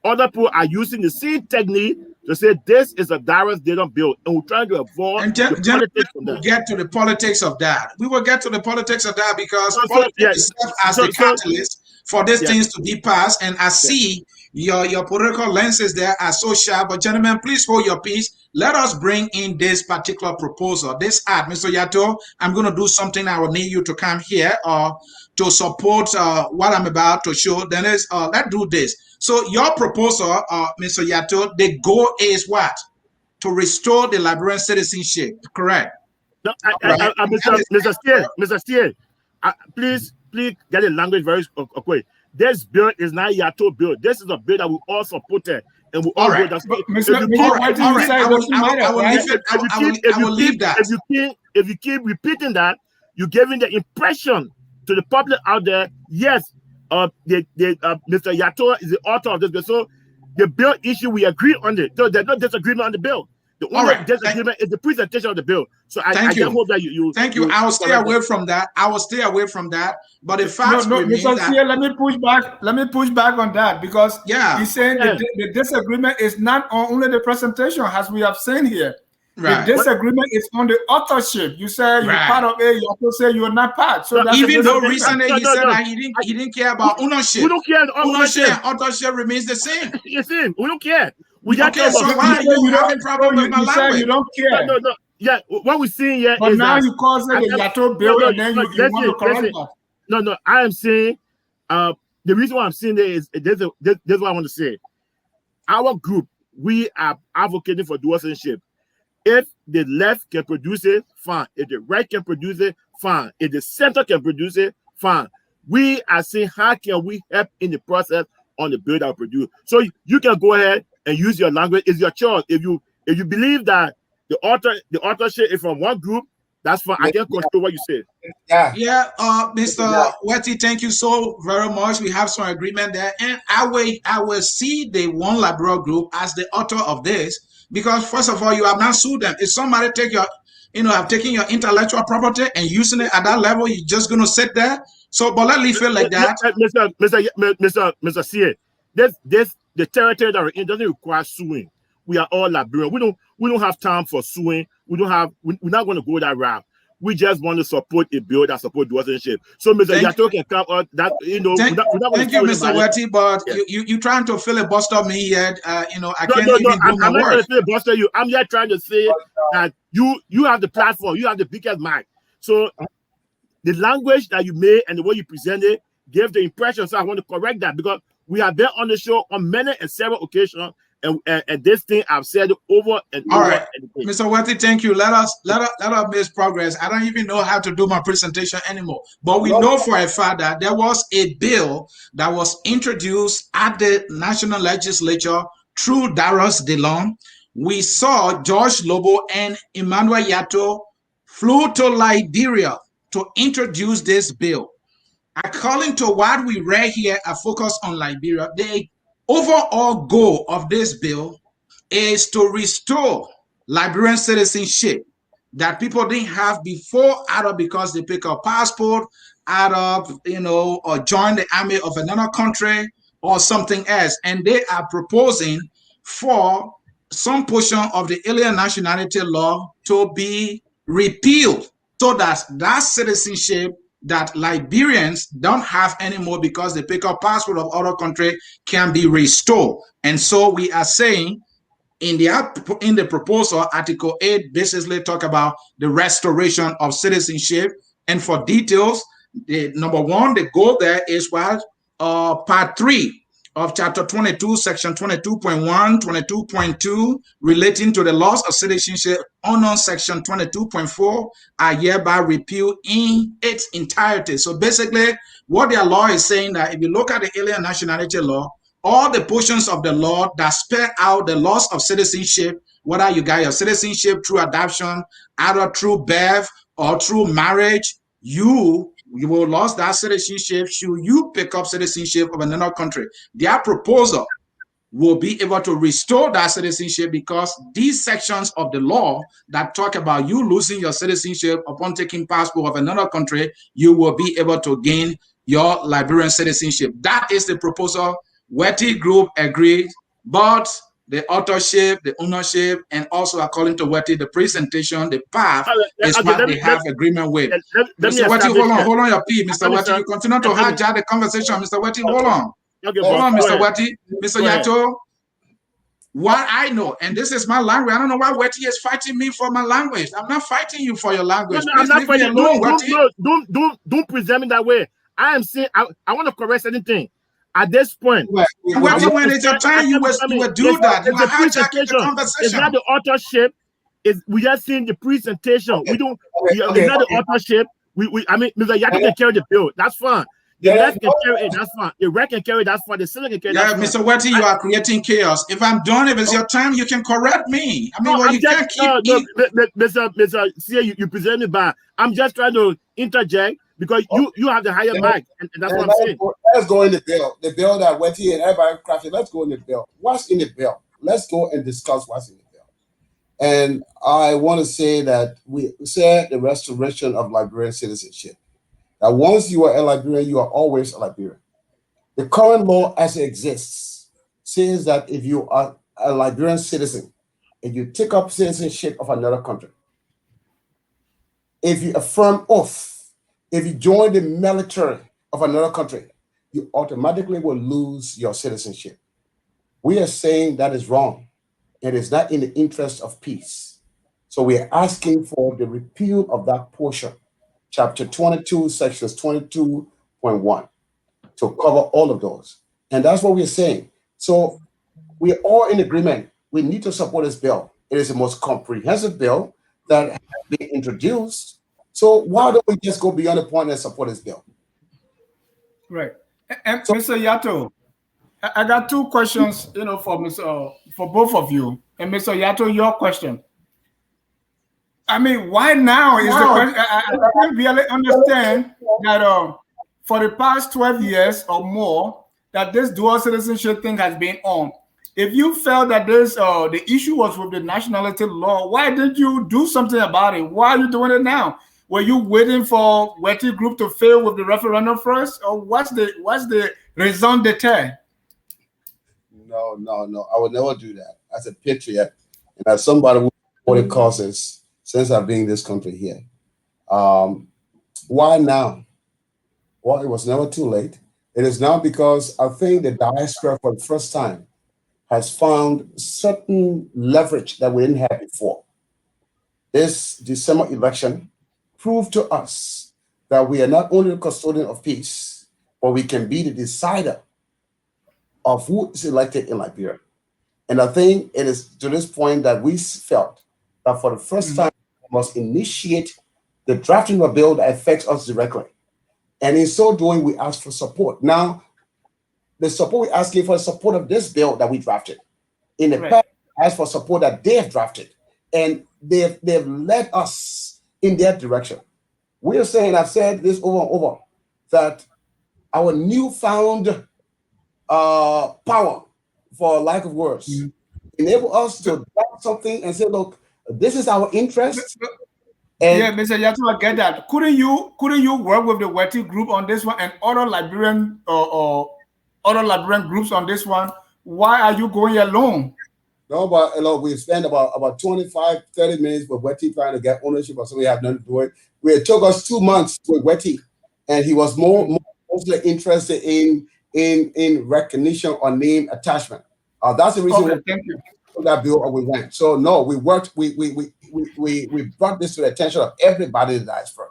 Other people are using the same technique to say this is a direct data bill, and we're trying to avoid the politics from that. We'll get to the politics of that. We will get to the politics of that because politics serve as the catalyst for these things to be passed. And I see your political lenses there are so sharp. But gentlemen, please hold your peace. Let us bring in this particular proposal. This act, Mr. Yartoe, I'm going to do something. I will need you to come here to support what I'm about to show. Then let's do this. So your proposal, Mr. Yartoe, the goal is what? To restore the Liberian citizenship, correct? No, Mr. Steer, please get the language very quick. This bill is not Yartoe bill. This is a bill that we all supported. And we all right. If you keep repeating that, you're giving the impression to the public out there, yes, Mr. Yartoe is the author of this bill. So the bill issue, we agree on it. So there's no disagreement on the bill. The only disagreement is the presentation of the bill. So I just hope that you thank you. I will stay away from that. But the fact Mr. Sia, let me push back on that because he's saying the disagreement is not on only the presentation, as we have seen here. Right. The disagreement is on the authorship. You say you're part of it. You also say you're not part. So that's even though recently he said that he didn't care about ownership. We don't care. Ownership and authorship remains the same. The same. We don't care. We don't care. So why are you having problem with my language? You don't care. No. Yeah, what we're seeing here but is now that you call it the Yartoe bill, and then you want to correct that. No. I am saying the reason why I'm saying that is this is what I want to say. Our group, we are advocating for dual citizenship. If the left can produce it, fine. If the right can produce it, fine. If the center can produce it, fine. We are saying, how can we help in the process on the bill that we produce? So you can go ahead and use your language. It's your choice. If you believe that the authorship is from one group, that's fine. I can control what you say. Mr. Wettee, thank you so very much. We have some agreement there, and I will see the one liberal group as the author of this. Because first of all, you have not sued them. If somebody have taken your intellectual property and using it at that level, you're just gonna sit there. So, but let me feel like that. Mr. C.A., the territory that we're in doesn't require suing. We are all Liberian. We don't have time for suing. We're not going to go that route. We just want to support a bill that supports dual citizenship. So, Mr. Yartoe can come out that Thank you, Mr. Wettee, but you trying to filibuster me here. I can't even do my work. I'm not trying to filibuster you. I'm just trying to say that you have the platform, you have the biggest mic. So the language that you made and the way you presented gave the impression. So I want to correct that because we have been on the show on many and several occasions. And this thing I've said over and over. All right, Mr. Wettee, thank you. Let us make progress. I don't even know how to do my presentation anymore. But we know for a fact that there was a bill that was introduced at the National Legislature through Darius DeLong. We saw George Lobo and Emmanuel Yartoe flew to Liberia to introduce this bill. According to what we read here, I focus on Liberia. The overall goal of this bill is to restore Liberian citizenship that people didn't have before, either because they pick up passport, or join the army of another country or something else. And they are proposing for some portion of the alien nationality law to be repealed so that citizenship that Liberians don't have anymore because they pick up passport of other country can be restored. And so we are saying in the proposal, Article 8 basically talk about the restoration of citizenship. And for details, number one, the goal there is what part 3 of chapter 22, section 22.1, 22.2, relating to the loss of citizenship under section 22.4 are hereby repealed in its entirety. So basically, what their law is saying that if you look at the alien nationality law, all the portions of the law that spell out the loss of citizenship, whether you got your citizenship through adoption, either through birth or through marriage, you will lose that citizenship should you pick up citizenship of another country. Their proposal will be able to restore that citizenship, because these sections of the law that talk about you losing your citizenship upon taking passport of another country, you will be able to gain your Liberian citizenship. That is the proposal. Wettee Group agreed, but the authorship, the ownership, and also according to Wettee, the presentation, the path is Okay, what they have agreement with. let me Mr. Wettee, establish hold that. on your P, Mr. Wettee. You continue to hijack the conversation, Mr. Wettee. Hold on. Okay, Hold boss, on, go Mr. ahead. Wettee. Mr. Go ahead. Yartoe, what I know, and this is my language. I don't know why Wettee is fighting me for my language. I'm not fighting you for your language. No, I'm Please not leave me fighting. alone, Wettee. Don't present me that way. I am saying I want to correct anything. At this point, And Wettee, when it's your time, you will do that. You are hijacking the it's not conversation. the authorship. We are seeing the presentation. Okay. We don't. Okay. It's not the authorship. I mean, Mr. Yartoe can carry the bill. That's fine. The left can carry it. That's fine. The right can carry it. That's fine. The center can carry it. Yeah, That's fine. Mr. Wettee, you are creating chaos. If I'm done, if it's your time, you can correct me. I mean, well, you can't keep. Mr. See, you present me bad. I'm just trying to interject because you have the higher mic, and that's what I'm saying. Let's go in the bill. The bill that Wettee and everybody crafted. Let's go in the bill. What's in the bill? Let's go and discuss what's in the bill. And I want to say that we said the restoration of Liberian citizenship. That once you are a Liberian, you are always a Liberian. The current law as it exists says that if you are a Liberian citizen and you take up citizenship of another country, if you affirm oath, if you join the military of another country, you automatically will lose your citizenship. We are saying that is wrong. It is not in the interest of peace. So we are asking for the repeal of that portion, chapter 22, sections 22.1, to cover all of those. And that's what we're saying. So we're all in agreement. We need to support this bill. It is the most comprehensive bill that has been introduced. So why don't we just go beyond the point and support this bill? Right. And so, Mr. Yartoe, I got two questions, for both of you. And Mr. Yartoe, your question. I mean, why now is the question? I don't really understand that for the past 12 years or more that this dual citizenship thing has been on. If you felt that the issue was with the nationality law, why did you do something about it? Why are you doing it now? Were you waiting for Wettee Group to fail with the referendum first, or what's the raison d'etre? No. I would never do that. As a patriot and as somebody who supported causes since I've been in this country here. Why now? Well, it was never too late. It is now because I think the diaspora for the first time has found certain leverage that we didn't have before. This December election proved to us that we are not only the custodian of peace, but we can be the decider of who is elected in Liberia. And I think it is to this point that we felt that for the first time, we must initiate the drafting of a bill that affects us directly. And in so doing, we ask for support. Now, the support we're asking for is support of this bill that we drafted. In the past, we asked for support that they have drafted. And they've led us in their direction. We are saying, I've said this over and over, that our newfound power, for lack of words, enable us to draft something and say, look, this is our interest. Yeah, Mr. Yartoe, I get that. Couldn't you work with the Wettee Group on this one and other Liberian groups on this one? Why are you going alone? No, but we spent about 25, 30 minutes with Wettee trying to get ownership of something we have nothing to do with. It took us 2 months with Wettee, and he was mostly interested in recognition or name attachment. That's the reason Okay, thank you. That bill or we went. So no, we worked. We brought this to the attention of everybody in the diaspora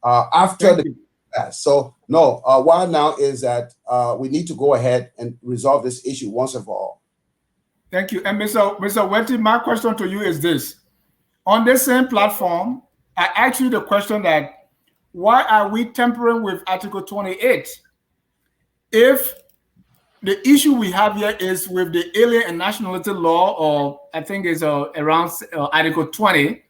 after the so no. Why now is that we need to go ahead and resolve this issue once and for all. Thank you. And Mr. Wettee, my question to you is this: on this same platform, I asked you the question that why are we tampering with Article 28 if the issue we have here is with the alien and nationality law, or I think it's around Article 20.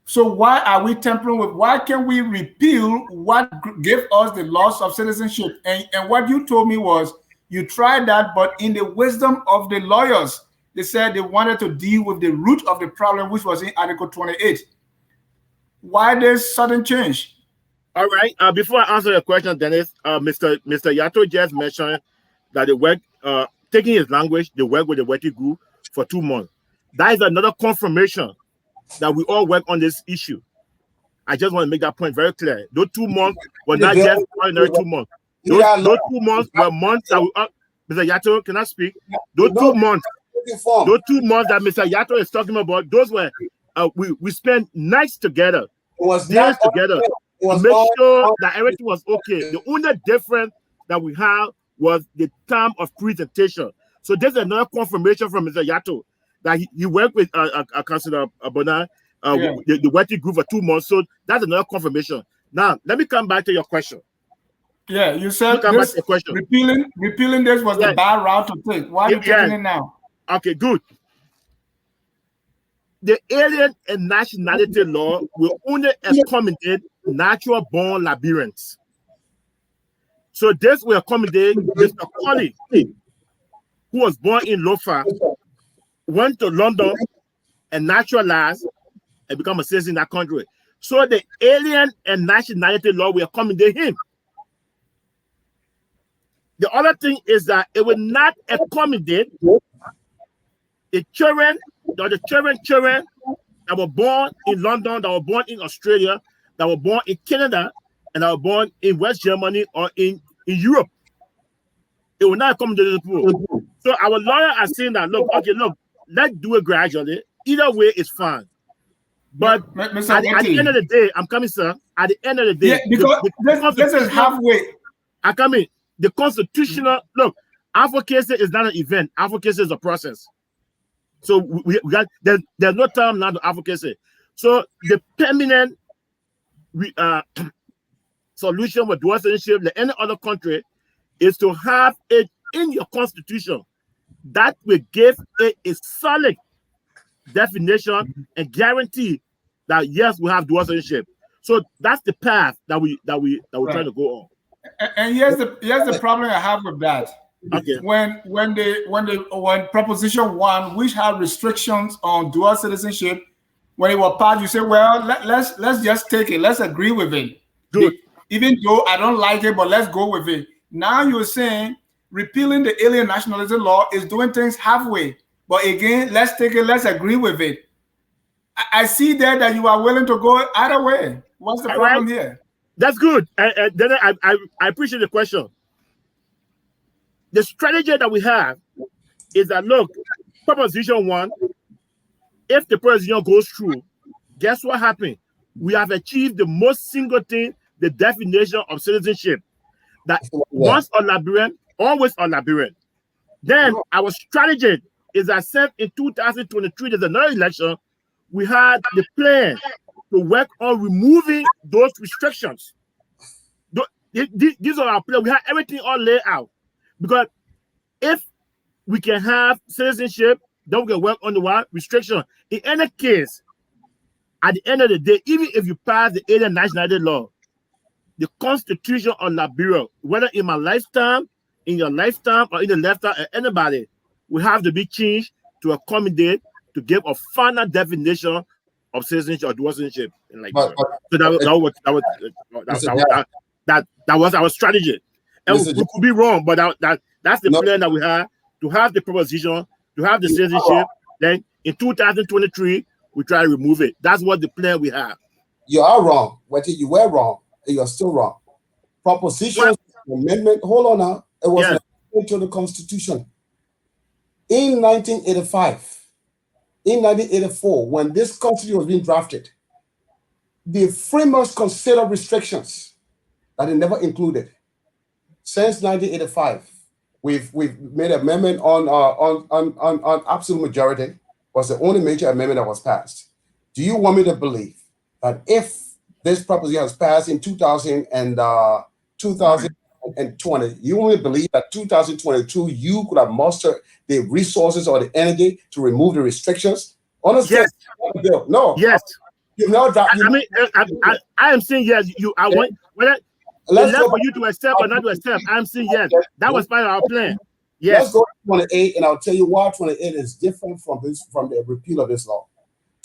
So why are we tampering with? Why can't we repeal what gave us the loss of citizenship? And what you told me was You tried that, but in the wisdom of the lawyers, they said they wanted to deal with the root of the problem, which was in Article 28. Why this sudden change? All right. Before I answer your question, Dennis, Mr. Yartoe just mentioned that they work, taking his language, they work with the Wettee group for 2 months. That is another confirmation that we all work on this issue. I just want to make that point very clear. Those 2 months were not just ordinary 2 months. Those 2 months were months that we, Mr. Yartoe, can I speak? Those 2 months, those 2 months that Mr. Yartoe is talking about, those were, we spent nights together, days together, to make sure that everything was okay. The only difference that we have was the time of presentation. So there's another confirmation from Mr. Yartoe that he worked with Councillor Abona, the Wettee group for 2 months. So that's another confirmation. Now, let me come back to your question. Yeah, you said this, repealing this was the bad route to take. Why are you taking it now? Okay, good. The alien and nationality law will only accommodate natural born Liberians. So this will accommodate Mr. Colley, who was born in Lofa, went to London and naturalized and become a citizen in that country. So the alien and nationality law will accommodate him. The other thing is that it will not accommodate the children that were born in London, that were born in Australia, that were born in Canada, and that were born in West Germany or in Europe. It will not accommodate the people. So our lawyer are saying that, look, let's do it gradually. Either way is fine. But at the end of the day, I'm coming, sir. At the end of the day, because this is halfway. I'm coming. The constitutional, look, advocacy is not an event. Advocacy is a process. So we got, there's no time now to advocacy. So the permanent solution with dual citizenship in any other country is to have it in your constitution that will give it a solid definition and guarantee that yes, we have dual citizenship. So that's the path that we're trying to go on. And here's the problem I have with that. Okay. When Proposition 1, which had restrictions on dual citizenship, when it was passed, you say, well, let's just take it. Let's agree with it. Good. Even though I don't like it, but let's go with it. Now you're saying repealing the alien nationality law is doing things halfway. But again, let's take it. Let's agree with it. I see there that you are willing to go either way. What's the problem here? That's good. Then I appreciate the question. The strategy that we have is that, look, Proposition 1, if the proposition goes through, guess what happened? We have achieved the most single thing, the definition of citizenship. That once a Liberian, always a Liberian. Then our strategy is that since in 2023, there's another election, we had the plan to work on removing those restrictions. These are our plans. We have everything all laid out. Because if we can have citizenship, then we can work on the one restriction. In any case, at the end of the day, even if you pass the alien nationality law, the Constitution of Liberia, whether in my lifetime, in your lifetime, or in the lifetime of anybody, will have to be changed to accommodate, to give a final definition of citizenship or dual citizenship in Liberia. So that was our strategy. And we could be wrong, but that's the plan that we have, to have the proposition, to have the citizenship. Then in 2023, we try to remove it. That's what the plan we have. You are wrong. Wettee, you were wrong, and you're still wrong. Proposition amendment, hold on now. It was an amendment to the Constitution. In 1985, in 1984, when this Constitution was being drafted, the framers considered restrictions that they never included. Since 1985, we've made an amendment on absolute majority. Was the only major amendment that was passed. Do you want me to believe that if this proposition was passed in 2020, you want me to believe that 2022 you could have mustered the resources or the energy to remove the restrictions? Honestly, yes. No. Yes. You know that. I am saying yes. It's left for you to accept or not to accept. I'm saying yes. That was part of our plan. Yes. Let's go to 28, and I'll tell you why 28 is different from the repeal of this law.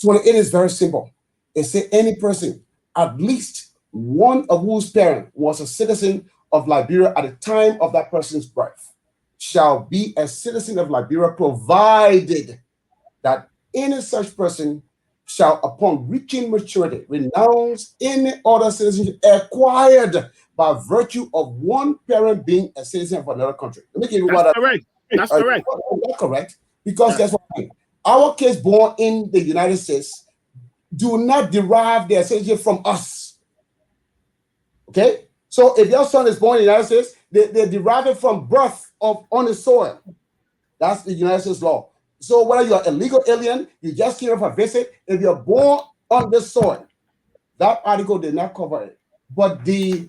28 is very simple. It says any person, at least one of whose parent was a citizen of Liberia at the time of that person's birth, shall be a citizen of Liberia, provided that any such person shall, upon reaching maturity, renounce any other citizenship acquired by virtue of one parent being a citizen of another country. Let me give you That's correct. That's correct. That's correct. Because guess what? Our kids born in the United States do not derive their citizenship from us. Okay? So if your son is born in the United States, they derive it from birth on the soil. That's the United States law. So whether you're a legal alien, you just came for a visit, if you're born on this soil, that article did not cover it. But the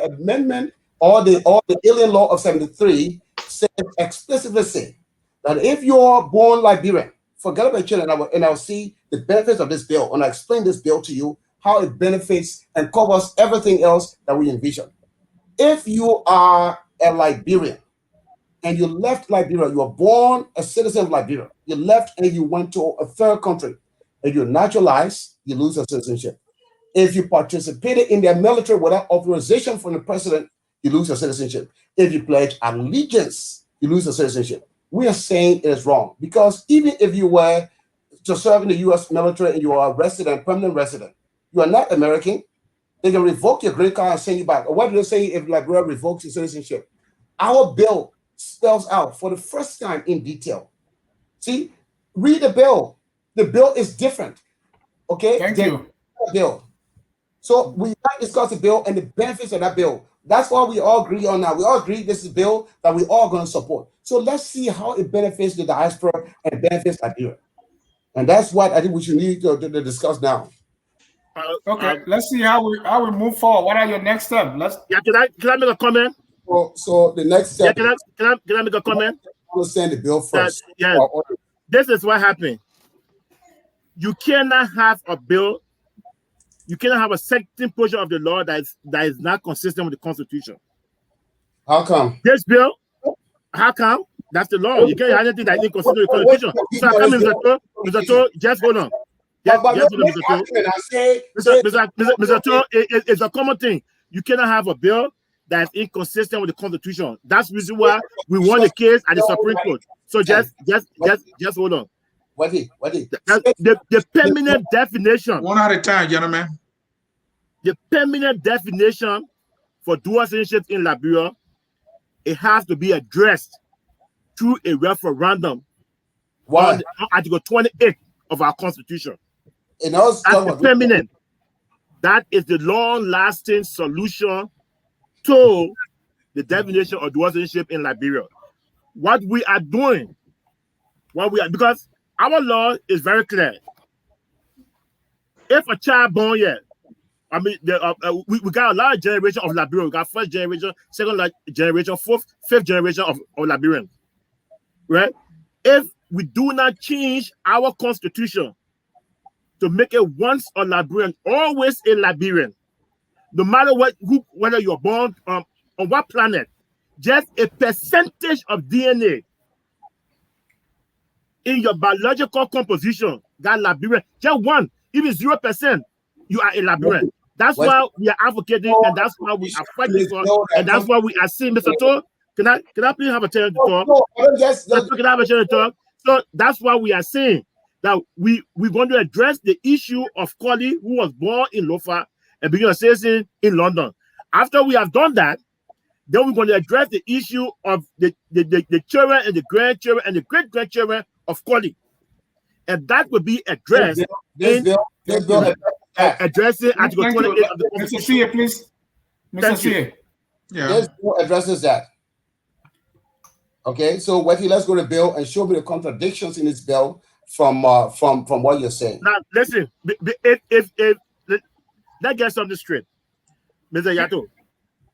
amendment or the alien law of 73 says explicitly that if you're born Liberian, forget about children, and I'll see the benefits of this bill, and I'll explain this bill to you, how it benefits and covers everything else that we envision. If you are a Liberian and you left Liberia, you were born a citizen of Liberia, you left and you went to a third country, and you're naturalized, you lose your citizenship. If you participated in their military without authorization from the president, you lose your citizenship. If you pledge allegiance, you lose your citizenship. We are saying it is wrong, because even if you were to serve in the U.S. military and you are a resident, permanent resident, you are not American. They can revoke your green card and send you back. Or what do they say if Liberia revokes your citizenship? Our bill spells out for the first time in detail. See, read the bill. The bill is different. Okay? Thank you. Bill. So we have discussed the bill and the benefits of that bill. That's what we all agree on now. We all agree this is a bill that we all going to support. So let's see how it benefits the diaspora and benefits Liberia. And that's what I think we should need to discuss now. Okay, let's see how we move forward. What are your next steps? Can I make a comment? So the next step. Yeah, can I make a comment? Understand the bill first. This is what happened. You cannot have a bill. You cannot have a certain portion of the law that is not consistent with the Constitution. How come? This bill, how come? That's the law. You can't have anything that is inconsistent with the Constitution. So I come, Mr. Toh, just hold on. Mr. Toh, it's a common thing. You cannot have a bill that is inconsistent with the Constitution. That's the reason why we won the case at the Supreme Court. So just hold on. Wettee. The permanent definition. One at a time, gentlemen. The permanent definition for dual citizenship in Liberia, it has to be addressed through a referendum. Why? On Article 28 of our Constitution. That's permanent. That is the long-lasting solution to the definition of dual citizenship in Liberia. What we are doing, because our law is very clear. If a child born here, I mean, we got a lot of generation of Liberians. We got first generation, second generation, fifth generation of Liberians, right? If we do not change our constitution to make it once a Liberian, always a Liberian, no matter whether you're born on what planet, just a percentage of DNA in your biological composition, that Liberian, just one, even 0%, you are a Liberian. That's why we are advocating, and that's why we are fighting for, and that's why we are saying, Mr. Toh, can I please have a chance to talk? Can I have a chance to talk? So that's why we are saying that we want to address the issue of Collie, who was born in Lofa and became a citizen in London. After we have done that, then we're going to address the issue of the children and the grandchildren and the great-grandchildren of Collie. And that will be addressed addressing Article 28 of the Constitution. Mr. C, please. Mr. C. Yeah. This bill addresses that. Okay, so Wettee, let's go to the bill and show me the contradictions in this bill from what you're saying. Now, listen, if let's get something straight, Mr. Yartoe.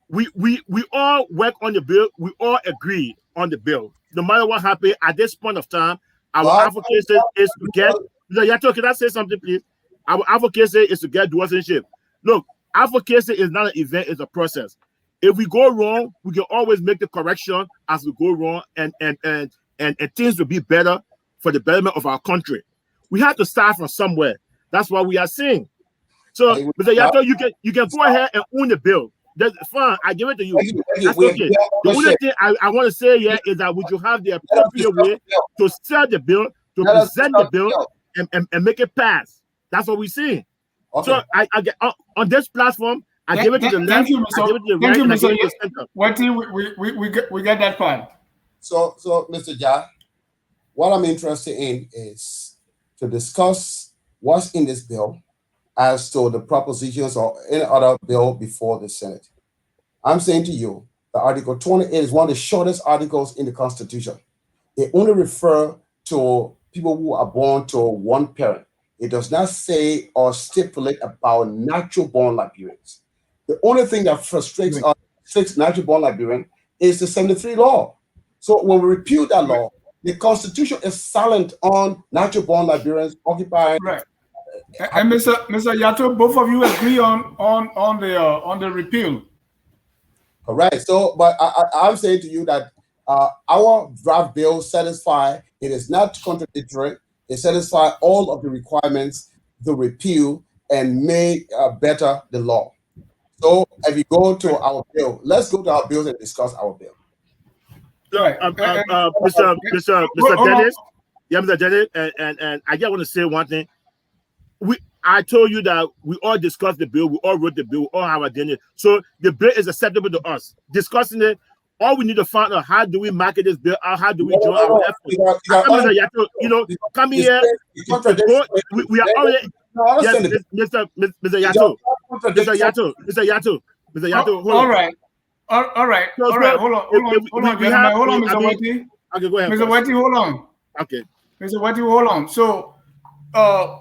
We all work on the bill. We all agree on the bill. No matter what happened at this point of time, our advocacy is to get. Mr. Yartoe, can I say something, please? Our advocacy is to get dual citizenship. Look, advocacy is not an event, it's a process. If we go wrong, we can always make the correction as we go wrong, and things will be better for the betterment of our country. We have to start from somewhere. That's what we are saying. So, Mr. Yartoe, you can go ahead and own the bill. That's fine. I give it to you. That's okay. The only thing I want to say here is that we should have the appropriate way to sell the bill, to present the bill, and make it pass. That's what we're saying. Okay. So I get on this platform. I give it to the left. I give it to the right. And I give it to the center. Wettee, we get that part. So Mr. Ja, what I'm interested in is to discuss what's in this bill as to the propositions or any other bill before the Senate. I'm saying to you that Article 28 is one of the shortest articles in the Constitution. It only refers to people who are born to one parent. It does not say or stipulate about natural born Liberians. The only thing that frustrates us, natural born Liberian, is the 73 law. So when we repeal that law, the Constitution is silent on natural born Liberians occupying. Right. And Mr. Yartoe, both of you agree on the repeal. Correct. So, but I'm saying to you that our draft bill satisfies. It is not contradictory. It satisfies all of the requirements, the repeal, and make better the law. So, if you go to our bill, let's go to our bills and discuss our bill. Right. Mr. Dennis. Yeah, Mr. Dennis, and I just want to say one thing. I told you that we all discussed the bill, we all wrote the bill, we all have a DNA. So the bill is acceptable to us. Discussing it, all we need to find out, how do we market this bill out, how do we join our efforts? Come here. We are already. Yes, Mr. Yartoe. Mr. Yartoe. All right. Hold on, Mr. Wettee. Okay, go ahead. Mr. Wettee, hold on. Okay. Mr. Wettee, hold on. So,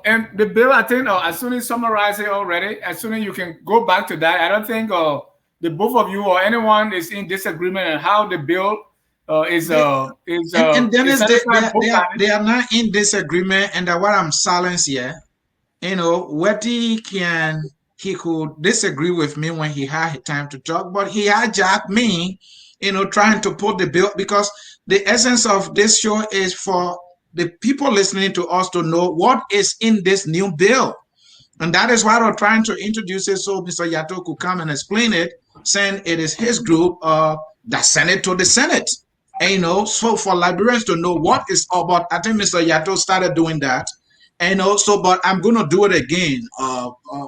and the bill, I think, as soon as summarize it already, as soon as you can go back to that, I don't think the both of you or anyone is in disagreement on how the bill is. And Dennis, they are not in disagreement, and what I'm silenced here. Wettee he could disagree with me when he had time to talk, but he hijacked me, trying to put the bill, because the essence of this show is for the people listening to us to know what is in this new bill. And that is why we're trying to introduce it, so Mr. Yartoe could come and explain it, saying it is his group that sent it to the Senate. And, so for Liberians to know what is about, I think Mr. Yartoe started doing that. And but I'm going to do it again,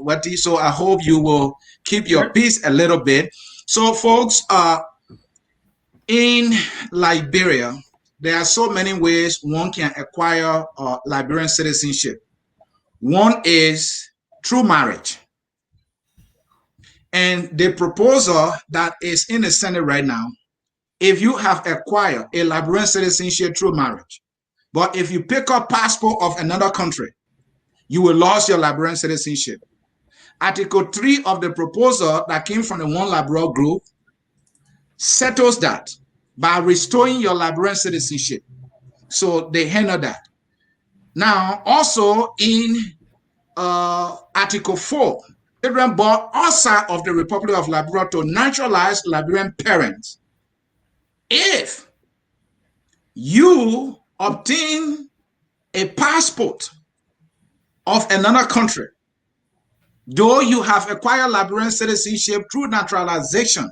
Wettee, so I hope you will keep your peace a little bit. So, folks, in Liberia, there are so many ways one can acquire Liberian citizenship. One is through marriage. And the proposal that is in the Senate right now, if you have acquired a Liberian citizenship through marriage, but if you pick up passport of another country, you will lose your Liberian citizenship. Article 3 of the proposal that came from the One Liberal group settles that by restoring your Liberian citizenship. So they handle that. Now, also in Article 4, children born outside of the Republic of Liberia to naturalize Liberian parents. If you obtain a passport of another country, though you have acquired Liberian citizenship through naturalization,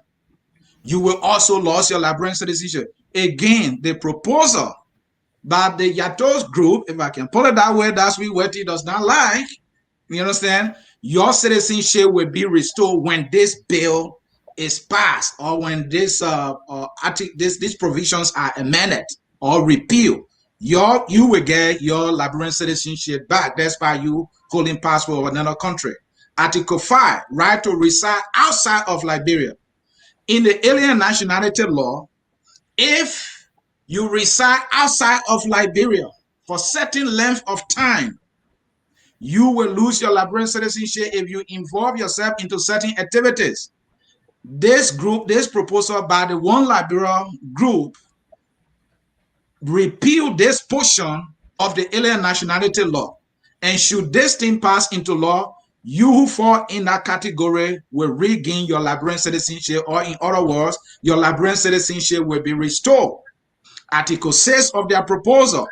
you will also lose your Liberian citizenship. Again, the proposal by the Yartoe's group, if I can put it that way, that's what Wettee does not like. You understand? Your citizenship will be restored when this bill is passed, or when these provisions are amended or repealed. You will get your Liberian citizenship back. That's by you holding passport of another country. Article 5, right to reside outside of Liberia. In the alien nationality law, if you reside outside of Liberia for a certain length of time, you will lose your Liberian citizenship if you involve yourself into certain activities. This proposal by the One Liberia group repeal this portion of the alien nationality law. And should this thing pass into law, you who fall in that category will regain your Liberian citizenship, or in other words, your Liberian citizenship will be restored. Article 6 of their proposal,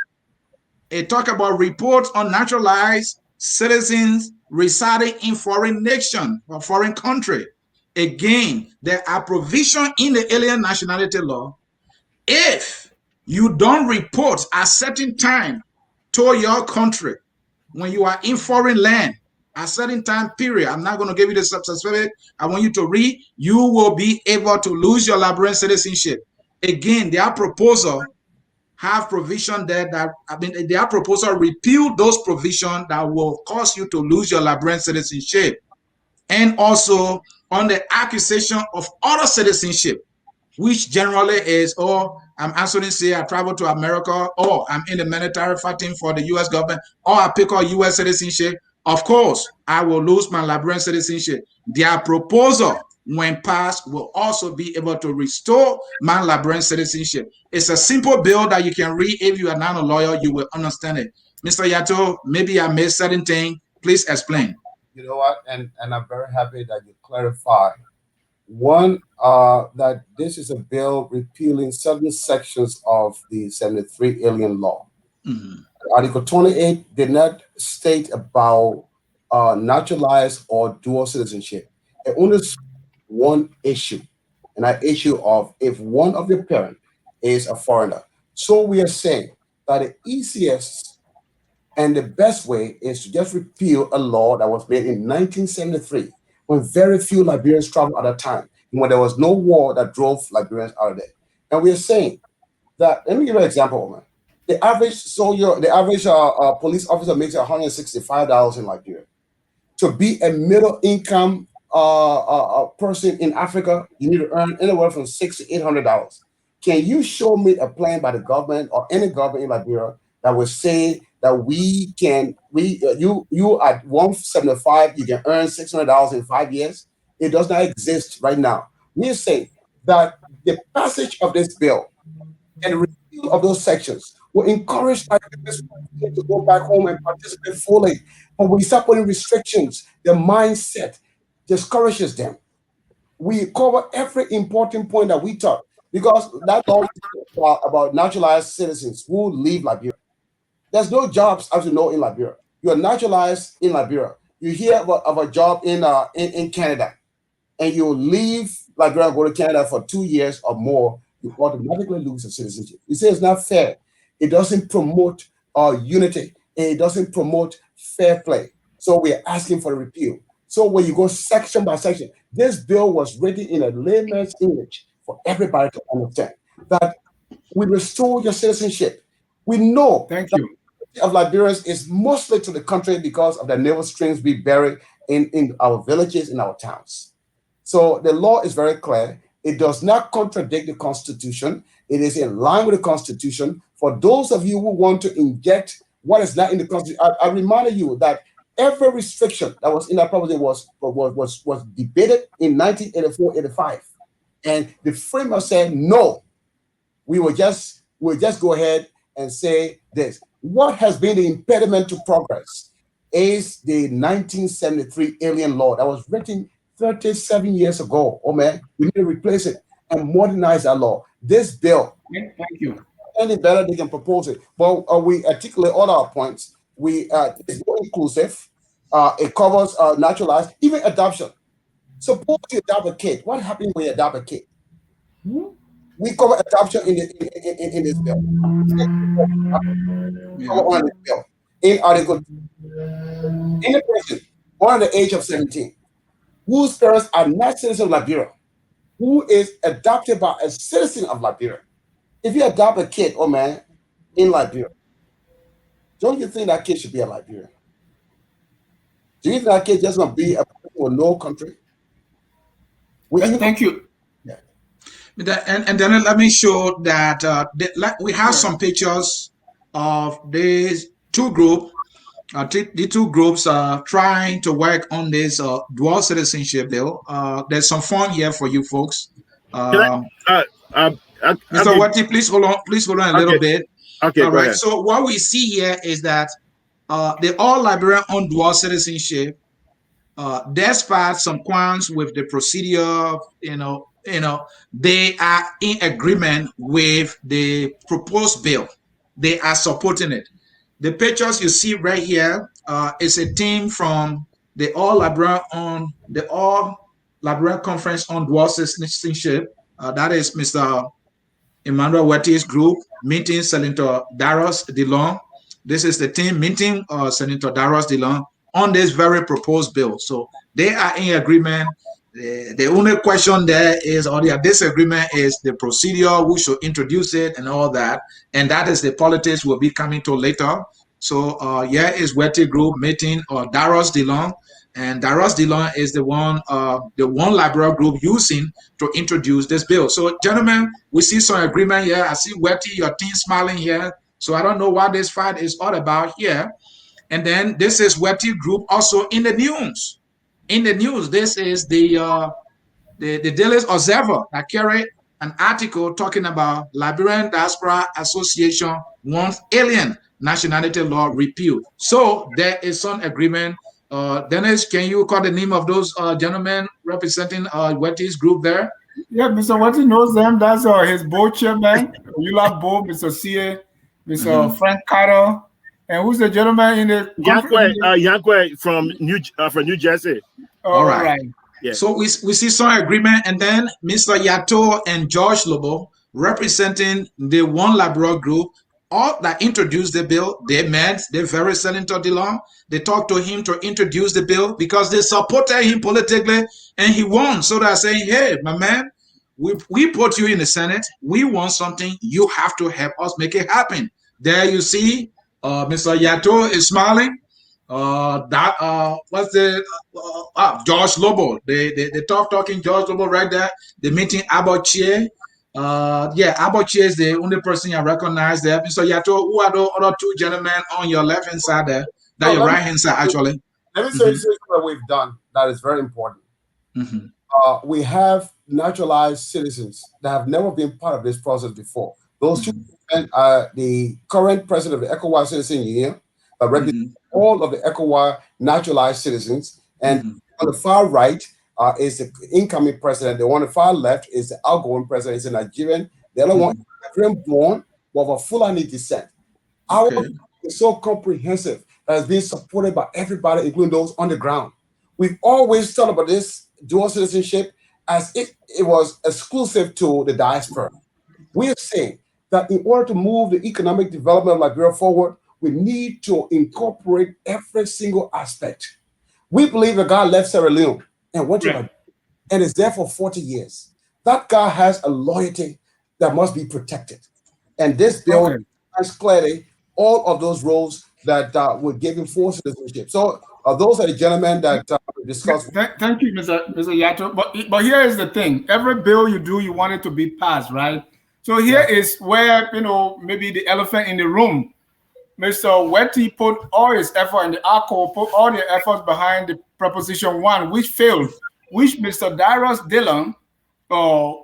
it talk about reports on naturalized citizens residing in foreign nation or foreign country. Again, there are provisions in the alien nationality law. If you don't report at certain time to your country when you are in foreign land, a certain time period, I'm not going to give you the specific, I want you to read, you will be able to lose your Liberian citizenship. Again, their proposal have provision there that, their proposal repeal those provisions that will cause you to lose your Liberian citizenship. And also on the accusation of other citizenship, which generally is, oh, I'm answering, say, I travel to America, or I'm in the military fighting for the U.S. government, or I pick up U.S. citizenship. Of course, I will lose my Liberian citizenship. Their proposal, when passed, will also be able to restore my Liberian citizenship. It's a simple bill that you can read. If you are not a lawyer, you will understand it. Mr. Yartoe, maybe I missed certain thing. Please explain. You know what? And I'm very happy that you clarify. One, that this is a bill repealing certain sections of the 73 Alien Law. Mhm. Article 28 did not state about naturalized or dual citizenship. It only one issue, and that issue of if one of your parents is a foreigner. So we are saying that the easiest and the best way is to just repeal a law that was made in 1973 when very few Liberians traveled at that time, and when there was no war that drove Liberians out of there. And we are saying that, let me give you an example, man. The average soldier, the average police officer makes $165 in Liberia. To be a middle income person in Africa, you need to earn anywhere from $600 to $800. Can you show me a plan by the government or any government in Liberia that will say that you at 175 you can earn $600 in 5 years? It does not exist right now. We're saying that the passage of this bill and repeal of those sections will encourage Nigerians to go back home and participate fully. But when we start putting restrictions, the mindset discourages them. We cover every important point that we talk because that law about naturalized citizens who leave Liberia. There's no jobs, as you know, in Liberia. You're naturalized in Liberia. You hear of a job in Canada, and you leave Liberia, go to Canada for 2 years or more, you automatically lose your citizenship. You say it's not fair. It doesn't promote unity, and it doesn't promote fair play. So we're asking for a repeal. So when you go section by section, this bill was written in a layman's English for everybody to understand that we restore your citizenship. We know Thank that you. of Liberians is mostly to the country because of the naval strings we bury in our villages, in our towns. So the law is very clear. It does not contradict the Constitution. It is in line with the Constitution. For those of you who want to inject what is not in the Constitution, I reminded you that every restriction that was in that property was debated in 1984-85. And the framework said, no, we'll just go ahead and say this. What has been the impediment to progress is the 1973 Alien Law that was written 37 years ago. Oh man, we need to replace it and modernize that law. This bill, Thank you. any better they can propose it. But we articulate all our points. It's more inclusive. It covers naturalized, even adoption. Suppose you adopt a kid. What happens when you adopt a kid? We cover adoption in this bill. Yeah. Cover on this bill. In Article, any person under the age of 17 whose parents are not citizens of Liberia, who is adopted by a citizen of Liberia. If you adopt a kid, oh man, in Liberia, don't you think that kid should be a Liberian? Do you think that kid just gonna be a person with no country? We even Thank you. yeah. And then let me show that we have some pictures of these two groups. The two groups are trying to work on this dual citizenship bill. There's some fun here for you folks. Can Mr. okay, Wettee, please hold on. Please hold on a little okay, bit. okay, All go right. ahead. So what we see here is that they all Liberian on dual citizenship. despite some qualms with the procedure, they are in agreement with the proposed bill. They are supporting it. The pictures you see right here is a team from the All Liberian Conference on Dual Citizenship. That is Mr. Emmanuel Wettee's group meeting Senator Darius DeLong. This is the team meeting Senator Darius DeLong on this very proposed bill. So they are in agreement. The only question there is, or the disagreement is the procedure, who should introduce it and all that. And that is the politics we'll be coming to later. So here is Wettee group meeting Darius DeLong. And Darius DeLong is the one liberal group using to introduce this bill. So, gentlemen, we see some agreement here. I see Wettee, your team smiling here. So I don't know what this fight is all about here. And then this is Wettee group also in the news. In the news, this is the Daily Observer that carried an article talking about Liberian Diaspora Association wants alien nationality law repealed. So there is some agreement. Dennis, can you call the name of those gentlemen representing Wettee's group there? Yeah, Mr. Wettee knows them. That's his board chairman, Yula Bo, Mr. CA, Mr. Frank Carter. And who's the gentleman in the Yartoe from New Jersey. All right. Yeah. So we see some agreement, and then Mr. Yartoe and George Lobo representing the One Liberal group, all that introduced the bill. They met, they very Senator DeLong. They talked to him to introduce the bill because they supported him politically, and he won. So they're saying, hey, my man, we put you in the Senate. We want something. You have to help us make it happen. There you see Mr. Yartoe is smiling. What's the George Lobo? They talking George Lobo right there. The meeting Abochie. Abochie is the only person I recognize there. Mr. Yartoe, who are the other two gentlemen on your left hand side there? That your right hand side actually. Let me say what we've done that is very important. We have naturalized citizens that have never been part of this process before. Those two are the current president of the ECOWAS Citizen Union, represents all of the ECOWAS naturalized citizens. And on the far right is the incoming president. The one on the far left is the outgoing president. He's a Nigerian. The other one is Nigerian born with a Fulani descent. Our is so comprehensive that has been supported by everybody, including those on the ground. We've always thought about this dual citizenship as if it was exclusive to the diaspora. We are saying that in order to move the economic development of Liberia forward, we need to incorporate every single aspect. We believe that God left Sierra Leone and went to Liberia and is there for 40 years. That guy has a loyalty that must be protected. And this bill has clearly all of those roles that would give him full citizenship. So those are the gentlemen that discussed. Thank you, Mr. Yartoe. But here is the thing. Every bill you do, you want it to be passed, right? So here is where, maybe the elephant in the room. Mr. Wettee put all his effort, and the ARCO put all the efforts behind the Proposition 1, which failed, which Mr. Darius DeLong,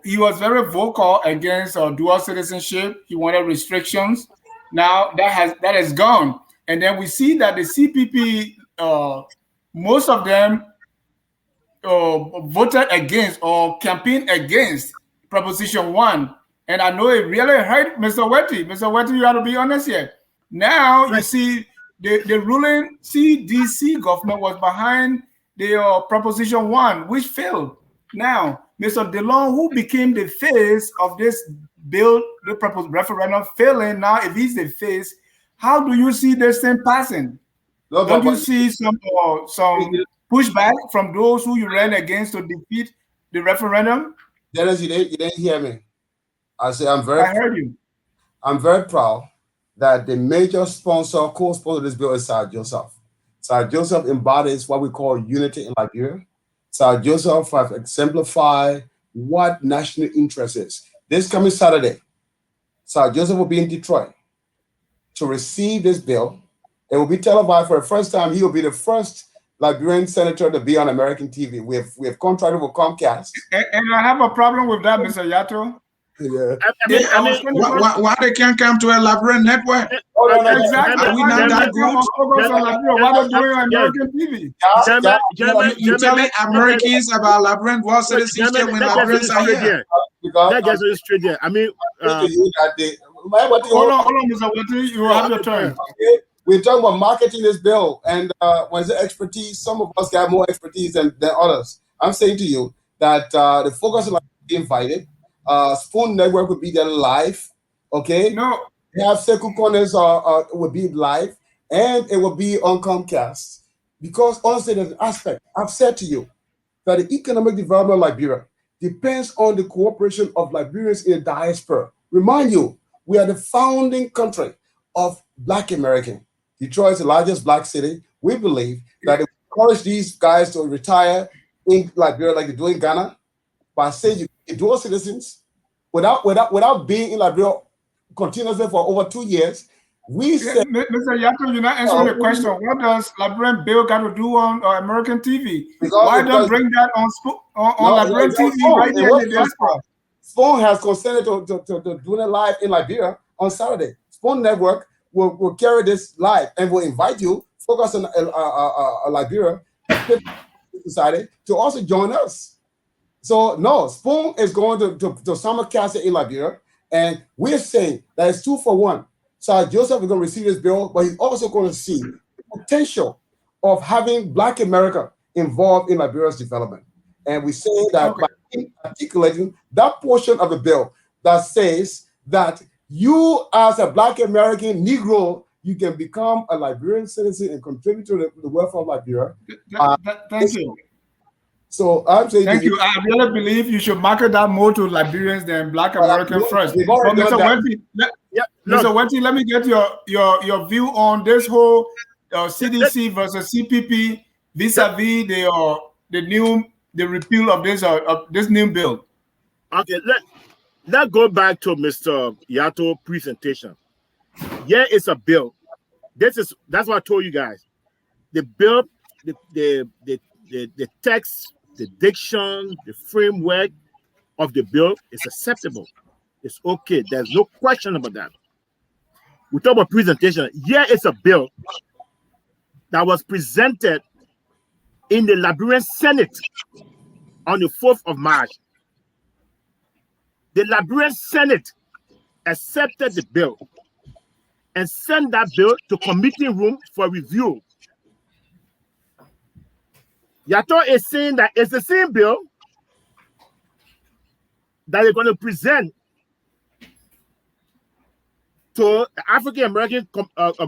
he was very vocal against dual citizenship. He wanted restrictions. Now that has gone. And then we see that the CPP, most of them voted against or campaigned against Proposition 1. And I know it really hurt Mr. Wettee. Mr. Wettee, you got to be honest here. Now you see the ruling CDC government was behind the Proposition 1, which failed. Now, Mr. DeLong, who became the face of this bill, the proposed referendum, failing. Now, if he's the face, how do you see this thing passing? Don't you see some pushback from those who you ran against to defeat the referendum? Dennis, you didn't hear me. I say I heard you. I'm very proud that the major sponsor, co-sponsor of this bill is Sir Joseph. Sir Joseph embodies what we call unity in Liberia. Sir Joseph has exemplified what national interest is. This coming Saturday, Sir Joseph will be in Detroit to receive this bill. It will be televised for the first time. He will be the first Liberian senator to be on American TV. We have contracted with Comcast. And I have a problem with that, Mr. Yartoe. Yeah. Why they can't come to a Liberian network? Exactly. Are we not that good? Focus on Liberia. Why don't doing on American TV? You telling Americans about Liberian world citizenship when Liberians are here? That gets it straight there. I mean, hold on, Mr. Wettee. You have your turn. Okay. We're talking about marketing this bill, and when the expertise, some of us got more expertise than others. I'm saying to you that the focus on being invited. Spoon Network will be there live. Okay. No. They have Sekou Corners will be live, and it will be on Comcast. Because honestly, there's an aspect. I've said to you that the economic development of Liberia depends on the cooperation of Liberians in the diaspora. Remind you, we are the founding country of Black American. Detroit is the largest Black city. We believe that if we encourage these guys to retire in Liberia like they do in Ghana, by saying you dual citizens, without being in Liberia continuously for over 2 years, we said, Mr. Yartoe, you're not answering the question. What does Liberian bill got to do on American TV? Why don't bring that on Liberian TV right there in the diaspora? Spoon has consented to doing it live in Liberia on Saturday. Spoon Network will carry this live and will invite you, focus on Liberia society, to also join us. So no, Spoon is going to simulcast it in Liberia, and we're saying that it's 2 for 1. So Joseph is going to receive this bill, but he's also going to see the potential of having Black America involved in Liberia's development. And we say that by articulating that portion of the bill that says that you as a Black American Negro, you can become a Liberian citizen and contribute to the welfare of Liberia. Thank you. So I'm saying, thank you. I really believe you should market that more to Liberians than Black American first. But Mr. Wettee, let me get your view on this whole CDC versus CPP vis-a-vis the repeal of this new bill. Okay, let's go back to Mr. Yartoe's presentation. Yeah, it's a bill. That's what I told you guys. The bill, the text, the diction, the framework of the bill is acceptable. It's okay. There's no question about that. We talk about presentation. Yeah, it's a bill that was presented in the Liberian Senate on the 4th of March. The Liberian Senate accepted the bill and sent that bill to committee room for review. Yartoe is saying that it's the same bill that they're going to present to the African American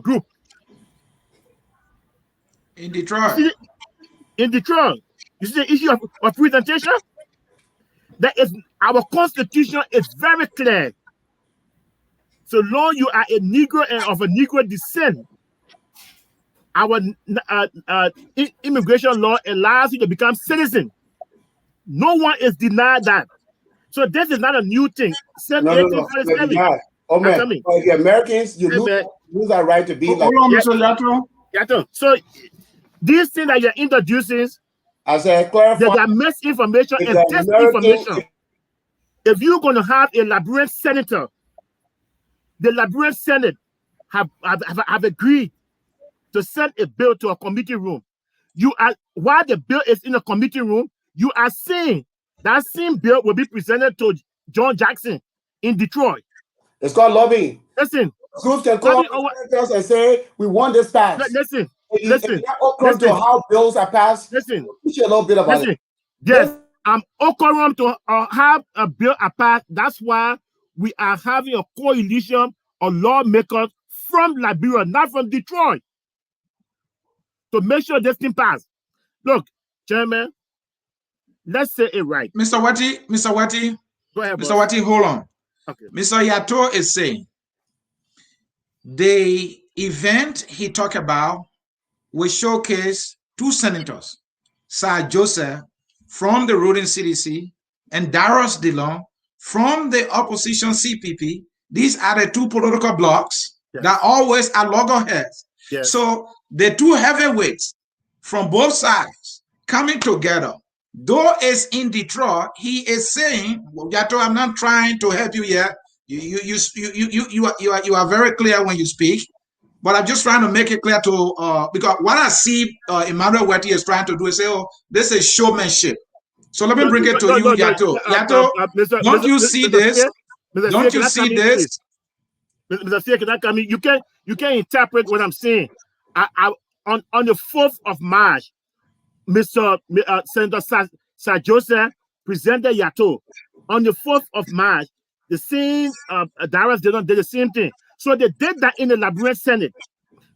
group in Detroit. In Detroit, you see the issue of presentation. That is, our constitution is very clear. So long you are a Negro and of a Negro descent, our immigration law allows you to become citizen. No one is denied that. So this is not a new thing. No. Oh man, for the Americans, you lose our right to be like. Hold on, Mr. Yartoe. So these things that you're introducing, as I clarify, there's a misinformation and disinformation. If you're going to have a Liberian senator, the Liberian Senate have agreed to send a bill to a committee room. While the bill is in a committee room, you are saying that same bill will be presented to John Jackson in Detroit. It's called lobbying. Listen, groups can call senators and say we want this passed. Listen. To how bills are passed. Listen. Teach you a little bit about it. Yes, I'm occurring to have a bill passed. That's why we are having a coalition of lawmakers from Liberia, not from Detroit, to make sure this thing passes. Look, Chairman, let's say it right. Mr. Wettee, go ahead, Mr. Wettee, hold on. Okay. Mr. Yartoe is saying the event he talked about will showcase 2 senators, Sir Joseph from the ruling CDC and Darius Dillon from the opposition CPP. These are the 2 political blocs that always are loggerheads. Yes. So the 2 heavyweights from both sides coming together. Though it's in Detroit, he is saying, Yartoe, I'm not trying to help you here. You are very clear when you speak. But I'm just trying to make it clear to because what I see Emmanuel Wettee is trying to do is say, oh, this is showmanship. So let me bring it to you, Yartoe. Yartoe, don't you see this? Don't you see this? Mr. Seer, can I come in? You can interpret what I'm saying. On the 4th of March, Senator Sir Joseph presented Yartoe. On the 4th of March, the same Darius did the same thing. So they did that in the Liberian Senate.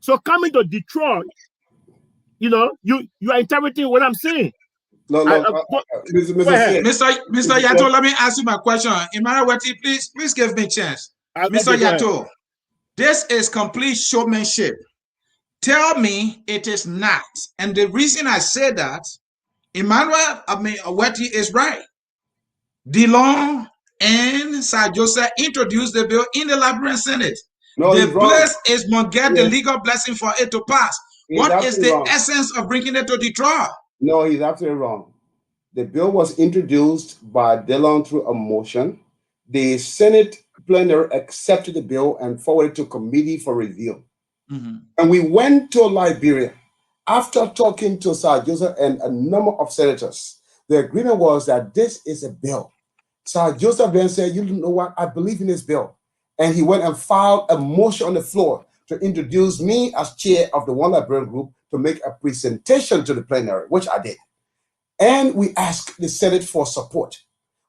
So coming to Detroit, you are interpreting what I'm saying. No, Mr. Yartoe, let me ask you my question. Emmanuel Wettee, please give me a chance. Mr. Yartoe, this is complete showmanship. Tell me it is not. And the reason I say that, Emmanuel Wettee is right. Dillon and Sir Joseph introduced the bill in the Liberian Senate. No, the place is must get the legal blessing for it to pass. What is the essence of bringing it to Detroit? No, he's absolutely wrong. The bill was introduced by Dillon through a motion. The Senate plenary accepted the bill and forwarded it to committee for review. And we went to Liberia. After talking to Sir Joseph and a number of senators, the agreement was that this is a bill. Sir Joseph then said, you know what, I believe in this bill. And he went and filed a motion on the floor to introduce me as chair of the One Liberian Group to make a presentation to the plenary, which I did. And we asked the Senate for support.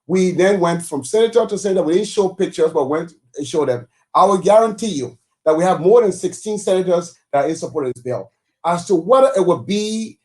We then went from senator to senator. We didn't show pictures, but went and showed them. I will guarantee you that we have more than 16 senators that are in support of this bill. As to whether it would be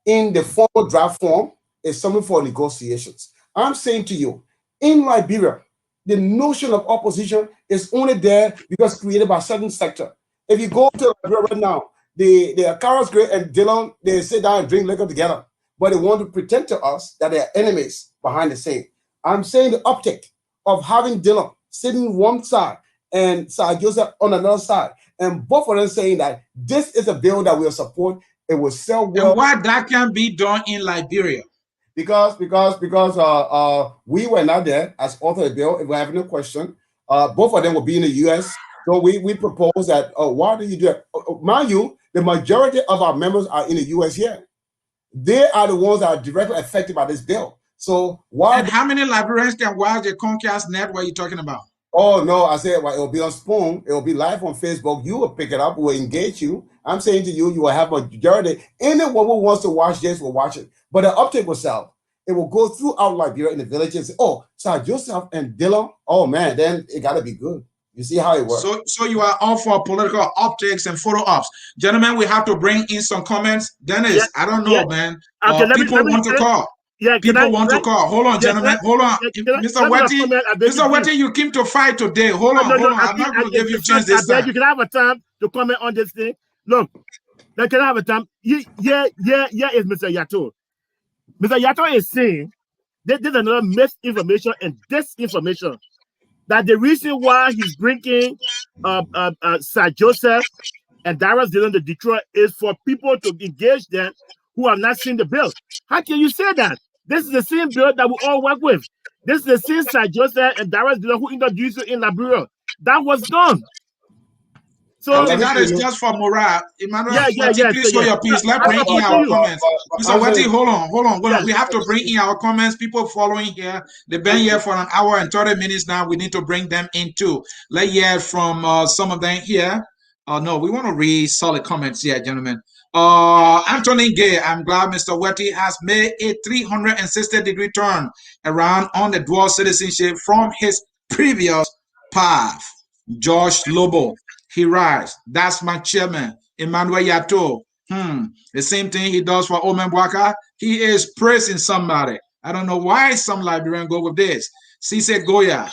in the formal draft form is something for negotiations. I'm saying to you, in Liberia, the notion of opposition is only there because created by a certain sector. If you go to Liberia right now, the Carlos Gray and Dillon, they sit down and drink liquor together, but they want to pretend to us that they are enemies behind the scene. I'm saying the optic of having Dillon sitting one side and Sir Joseph on another side, and both of them saying that this is a bill that we'll support, it will sell well. And why that can be done in Liberia? Because we were not there as author of the bill. If we have no question, both of them will be in the U.S. So we propose that. Why do you do it? Mind you, the majority of our members are in the U.S. here. They are the ones that are directly affected by this bill. So why? And how many Liberians can watch the Comcast network you're talking about? Oh no, I said, well, it'll be on Spoon. It'll be live on Facebook. You will pick it up. We'll engage you. I'm saying to you, you will have a majority. Anyone who wants to watch this will watch it. But the uptake will sell. It will go throughout Liberia in the villages and say, oh, Sir Joseph and Dillon. Oh man, then it got to be good. You see how it works. So you are all for political optics and photo ops. Gentlemen, we have to bring in some comments. Dennis, I don't know, man. People want to call. People want to call. Hold on, gentlemen. Hold on. Mr. Wettee, you came to fight today. Hold on. I'm not going to give you a chance this time. You can have a time to comment on this thing. Look, can I have a time? Yeah, is Mr. Yartoe. Mr. Yartoe is saying there's another misinformation and disinformation. That the reason why he's bringing Sir Joseph and Darius Dillon to Detroit is for people to engage them who have not seen the bill. How can you say that? This is the same bill that we all work with. This is the same Sir Joseph and Darius Dillon who introduced it in Liberia. That was done. So that is just for morale. Emmanuel, please show your piece. Let's bring in our comments. Mr. Wettee, hold on. We have to bring in our comments. People following here, they've been here for an hour and 30 minutes now. We need to bring them in too. Let's hear from some of them here. No, we want to read solid comments here, gentlemen. Anthony Gay, I'm glad Mr. Wettee has made a 360-degree turn around on the dual citizenship from his previous path. George Lobo, he writes, that's my chairman, Emmanuel Yartoe. The same thing he does for Omen Bwaka. He is praising somebody. I don't know why some Liberians go with this. Cisse Goya,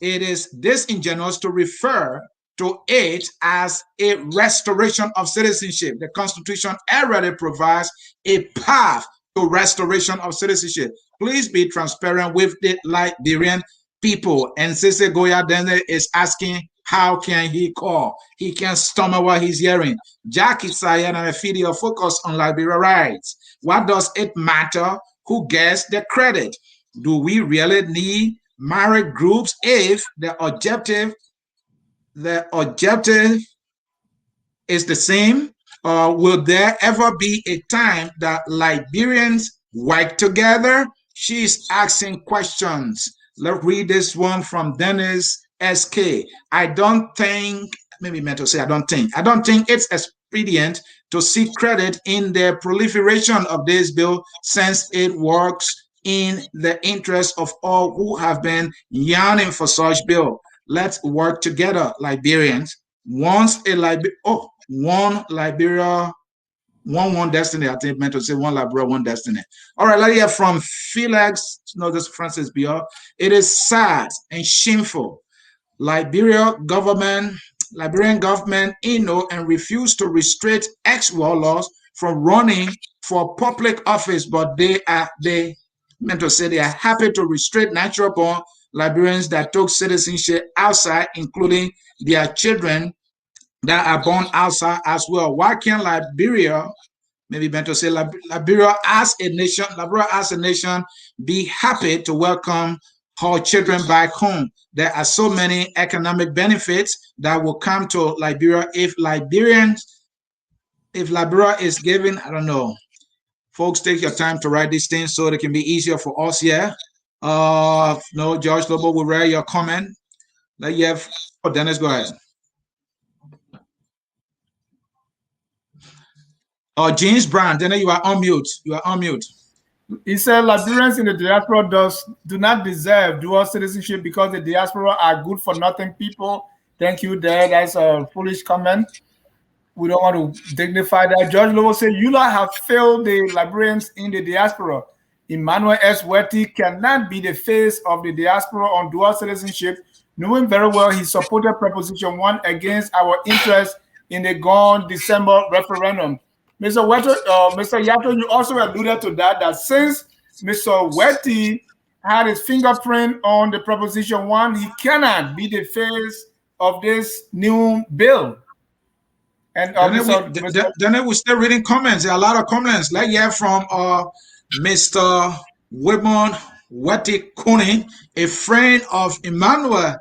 it is disingenuous to refer to it as a restoration of citizenship. The Constitution already provides a path to restoration of citizenship. Please be transparent with the Liberian people. And Cisse Goya then is asking, how can he call? He can stomach what he's hearing. Jackie Sayan and a video focus on Liberia rights. What does it matter who gets the credit? Do we really need married groups if the objective is the same? Or will there ever be a time that Liberians work together? She's asking questions. Let's read this one from Dennis SK. I don't think, maybe meant to say, I don't think it's expedient to seek credit in the proliferation of this bill since it works in the interest of all who have been yearning for such bill. Let's work together, Liberians. Once a one Liberia, one destiny. I think meant to say one Liberia, one destiny. All right, let's hear from Felix. No, this is Francis Bior. It is sad and shameful. Liberian government, and refuse to restrict ex-warlords from running for public office, but they meant to say they are happy to restrict natural born Liberians that took citizenship outside, including their children that are born outside as well. Why can't Liberia, maybe meant to say Liberia as a nation, be happy to welcome her children back home? There are so many economic benefits that will come to Liberia if Liberia is given, I don't know. Folks, take your time to write these things so it can be easier for us here. No, George Lobo will read your comment. Let you have, Dennis, go ahead. James Brown, then you are on mute. He said Liberians in the diaspora do not deserve dual citizenship because the diaspora are good for nothing people. Thank you, Dad. That's a foolish comment. We don't want to dignify that. George Lobo said, you lot have failed the Liberians in the diaspora. Emmanuel S. Wettee cannot be the face of the diaspora on dual citizenship, knowing very well he supported Proposition 1 against our interest in the gone December referendum. Mr. Yartoe, you also alluded to that since Mr. Wettee had his fingerprint on the Proposition 1, he cannot be the face of this new bill. And then we still reading comments. There are a lot of comments. Like you have from Mr. Wettee Kuni, a friend of Emmanuel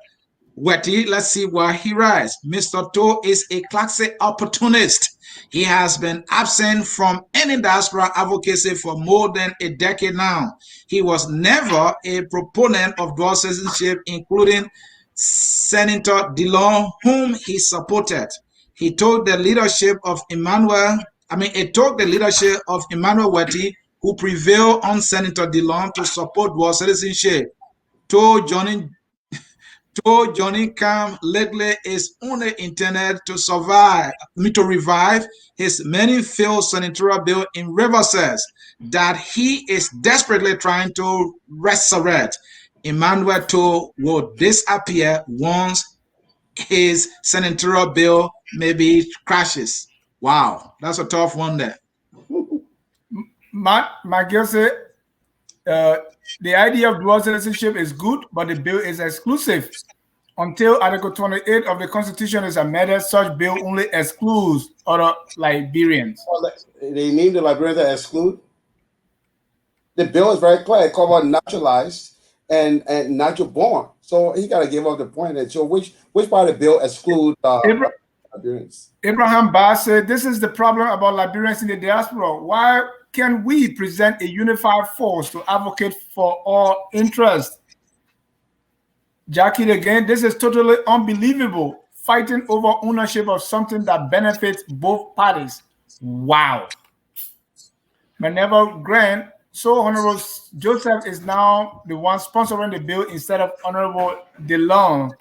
Wettee. Let's see what he writes. Mr. Toe is a classic opportunist. He has been absent from any diaspora advocacy for more than a decade now. He was never a proponent of dual citizenship, including Senator Dillon, whom he supported. He took the leadership of Emmanuel Wettee, who prevailed on Senator Dillon to support dual citizenship. Told Johnny Cam lately is only intended to revive his many failed senatorial bill in reverses that he is desperately trying to resurrect. Emmanuel Toe will disappear once his senatorial bill maybe crashes. Wow, that's a tough one there. My girl said, the idea of dual citizenship is good, but the bill is exclusive. Until Article 28 of the Constitution is amended, such bill only excludes other Liberians. Well, they mean the Liberians that exclude? The bill is very clear. It calls about naturalized and natural born. So he got to give up the point. And so which part of the bill excludes Liberians? Abraham Bass said, this is the problem about Liberians in the diaspora. Why can we present a unified force to advocate for all interests? Jackie again, this is totally unbelievable. Fighting over ownership of something that benefits both parties. Wow. Whenever Grant, so Honorable Joseph is now the one sponsoring the bill instead of Honorable DeLong.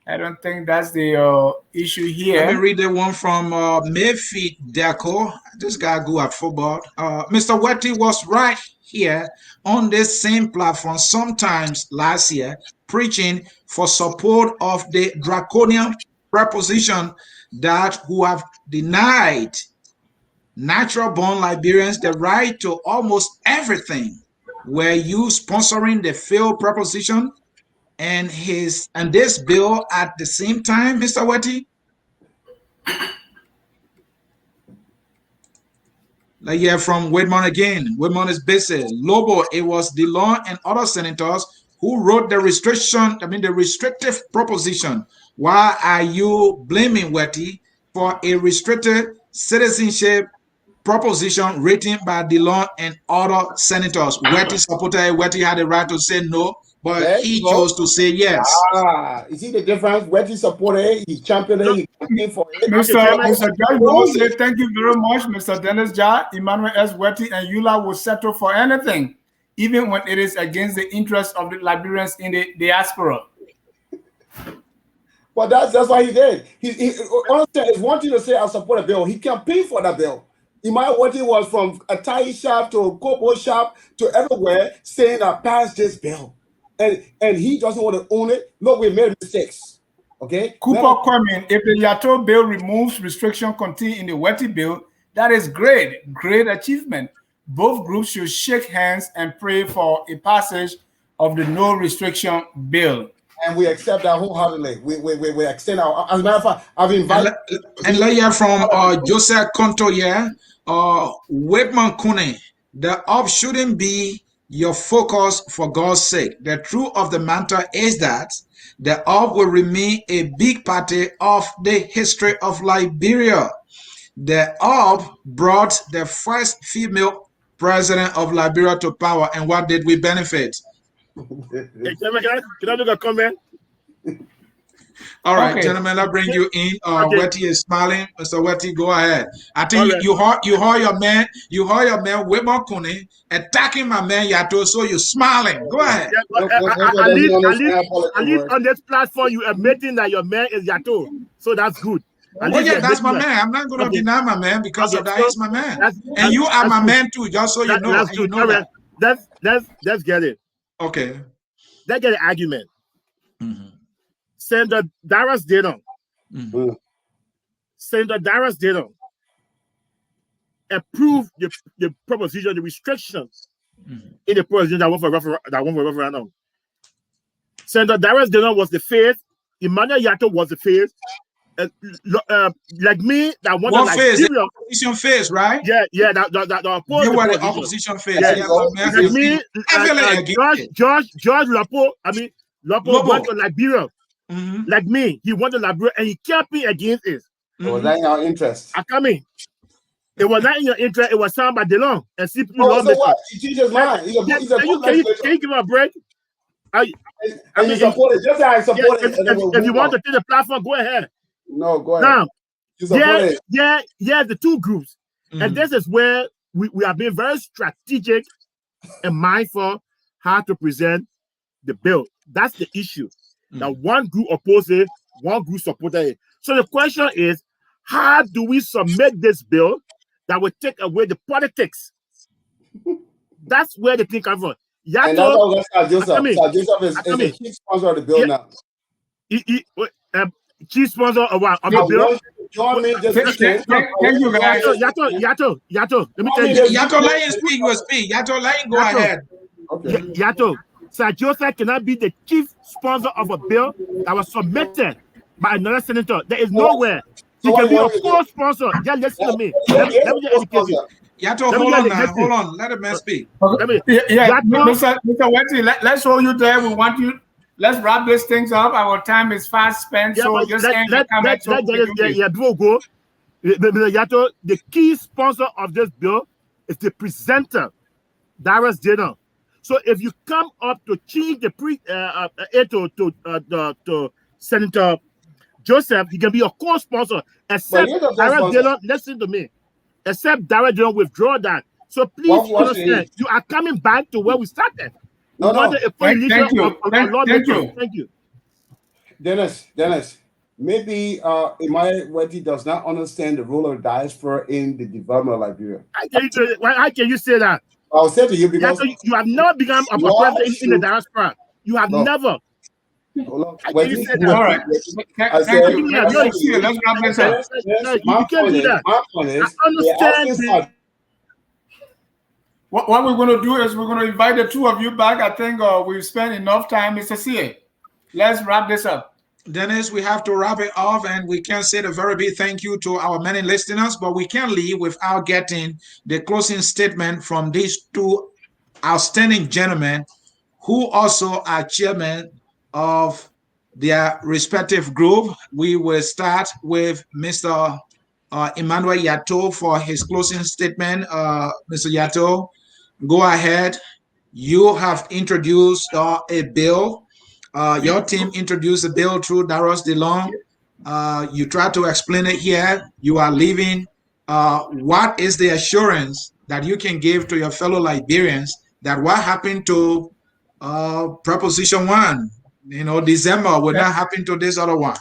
I don't think that's the issue here. Let me read the one from Mayfield Deco. This guy grew up football. Mr. Wettee was right here on this same platform sometimes last year, preaching for support of the draconian proposition that who have denied natural-born Liberians the right to almost everything. Were you sponsoring the failed proposition and this bill at the same time, Mr. Wettee? Like yeah, from Whitman again. Whitman is busy. Lobo, it was Dillon and other senators who wrote the restrictive proposition. Why are you blaming Wettee? for a restricted citizenship proposition written by DeLong and other senators. Wettee supported Wettee had the right to say no, but he chose to say yes. You see the difference? Wettee supported, he championed it, he campaigned for it. Mr. Judge, we will say thank you very much, Mr. Dennis Jah, Emmanuel S. Wettee, and Eula will settle for anything, even when it is against the interests of the Liberians in the diaspora. But that's what he did. He honestly, it's one thing to say I support a bill. He campaigned for that bill. Emmanuel Wettee was from a tie shop to a cocoa shop to everywhere saying I passed this bill. And he doesn't want to own it. Look, we made mistakes. Okay? Cooper Kwame, if the Yartoe bill removes restriction contained in the Wettee bill, that is great. Great achievement. Both groups should shake hands and pray for a passage of the no restriction bill. And we accept that wholeheartedly. We extend our. As a matter of fact, I've invited. And let's hear from Joseph Conto here. Whitman Kune, the op shouldn't be your focus for God's sake. The truth of the matter is that the op will remain a big part of the history of Liberia. The op brought the first female president of Liberia to power, and what did we benefit? Hey, can I make a comment? All right, gentlemen, I'll bring you in. Wettee is smiling. Mr. Wettee, go ahead. I think you heard your man, Whitman Kune, attacking my man Yartoe, so you're smiling. Go ahead. Yeah, at least on this platform, you admitting that your man is Yartoe, so that's good. Yeah, that's my man. I'm not going to deny my man because of that. He's my man. And you are my man too, just so you know. That's good. All right. Let's get it. Okay. Let's get an argument. Senator Darius Dayton. Senator Darius Dayton approved the proposition, the restrictions in the proposition that went for referendum. Senator Darius Dayton was the face. Emmanuel Yartoe was the face. Like me, that one what phase? The opposition phase, right? Yeah. That you were the opposition phase. Yeah. Like me, George Lapo. I mean, Lapo went to Liberia. Like me, he went to Liberia and he campaigned against it. Was that in our interest? I come in. It was not in your interest. It was signed by DeLong and CP. So what? He changed his mind. Can you give him a break? I mean, support it. Just say I support it. If you want to take the platform, go ahead. No, go ahead. Now, the two groups. And this is where we are being very strategic and mindful how to present the bill. That's the issue. Now, one group opposed it, one group supported it. So the question is, how do we submit this bill that will take away the politics? That's where the thing comes from. And that's Joseph. Joseph is a key sponsor of the bill now. Chief sponsor of what? Of the bill? Thank you, guys. Yato, let me tell you. Yato, let him speak. You speak. Yato, let him go ahead. Okay. Yato, Sir Joseph cannot be the chief sponsor of a bill that was submitted by another senator. There is nowhere. He can be a co-sponsor. Just listen to me. Let me just educate you. Yato, hold on. Let the man speak. Mr. Wettee, let's hold you there. We want you. Let's wrap these things up. Our time is fast spent. So just before go. Yato, the key sponsor of this bill is the presenter, Darius Dayton. So if you come up to change the to Senator Joseph, he can be a co-sponsor. Except Darius Dayton, listen to me. Except Darius Dayton withdraw that. So please understand, you are coming back to where we started. Thank you. Dennis, maybe Emmanuel Wettee does not understand the role of diaspora in the development of Liberia. How can you say that? I'll say to you because you have never become a president in the diaspora. You have never. All right. Thank you. Let's wrap this up. You can't do that. I understand. What we're going to do is we're going to invite the two of you back. I think we've spent enough time, Mr. CA. Let's wrap this up. Dennis, we have to wrap it off, and we can say a very big thank you to our many listeners, but we can't leave without getting the closing statement from these two outstanding gentlemen who also are chairman of their respective group. We will start with Mr. Emmanuel Yartoe for his closing statement. Mr. Yartoe, go ahead. You have introduced a bill. Your team introduced a bill through Darius DeLong. You try to explain it here. You are leaving. What is the assurance that you can give to your fellow Liberians that what happened to Proposition 1, December, will not happen to this other one?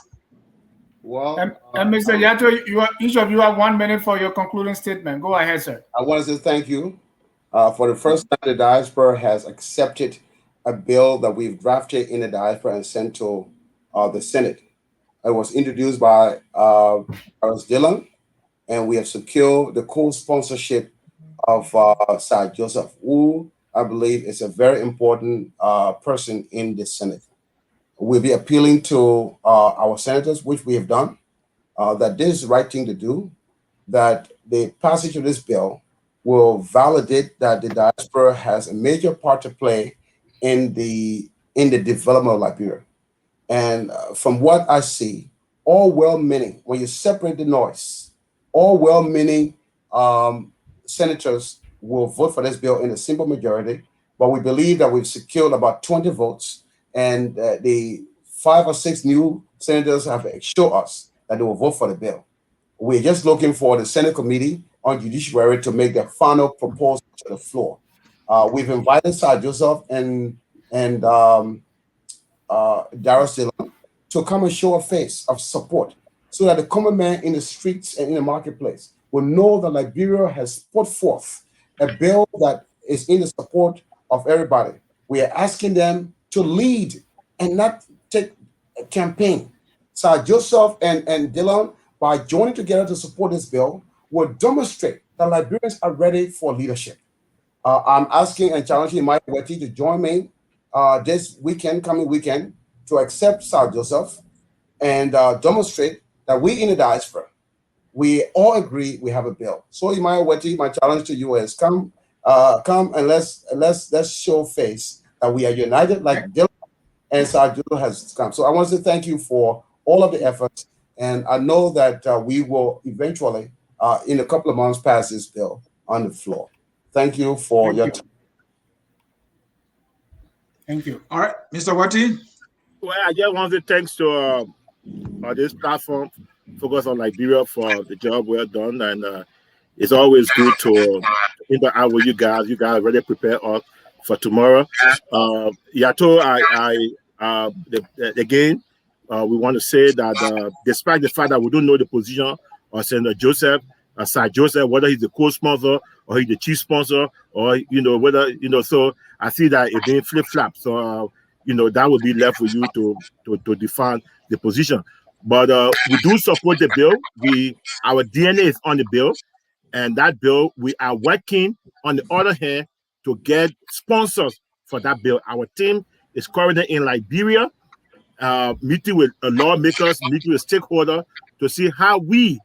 Well, and Mr. Yartoe, each of you have 1 minute for your concluding statement. Go ahead, sir. I want to say thank you. For the first time, the diaspora has accepted a bill that we've drafted in the diaspora and sent to the Senate. It was introduced by Ernest Dillon, and we have secured the co-sponsorship of Sir Joseph, who I believe is a very important person in the Senate. We'll be appealing to our senators, which we have done, that this is the right thing to do, that the passage of this bill will validate that the diaspora has a major part to play in the development of Liberia. And from what I see, all well-meaning, when you separate the noise, all well-meaning senators will vote for this bill in a simple majority, but we believe that we've secured about 20 votes, and the 5 or 6 new senators have assured us that they will vote for the bill. We're just looking for the Senate Committee on Judiciary to make the final proposal to the floor. We've invited Sir Joseph and Darius Dillon to come and show a face of support so that the common man in the streets and in the marketplace will know that Liberia has put forth a bill that is in the support of everybody. We are asking them to lead and not take a campaign. Sir Joseph and Dillon, by joining together to support this bill, will demonstrate that Liberians are ready for leadership. I'm asking and challenging Wettee to join me this coming weekend, to accept Sir Joseph and demonstrate that we in the diaspora, we all agree we have a bill. So Wettee, my challenge to you is come and let's show face that we are united like Dylan and Sir Joseph has come. So I want to say thank you for all of the efforts, and I know that we will eventually, in a couple of months, pass this bill on the floor. Thank you for your time. Thank you. All right, Mr. Wettee. Well, I just want to say thanks to this platform, Focus on Liberia, for the job well done, and it's always good to interact with you guys. You guys already prepare us for tomorrow. Yartoe, again, we want to say that despite the fact that we don't know the position of Senator Joseph, Sir Joseph, whether he's the co-sponsor or he's the chief sponsor, or whether so I see that it's being flip-flop. So that will be left for you to define the position. But we do support the bill. Our DNA is on the bill, and that bill, we are working on the other hand to get sponsors for that bill. Our team is currently in Liberia, meeting with lawmakers, meeting with stakeholders to see how we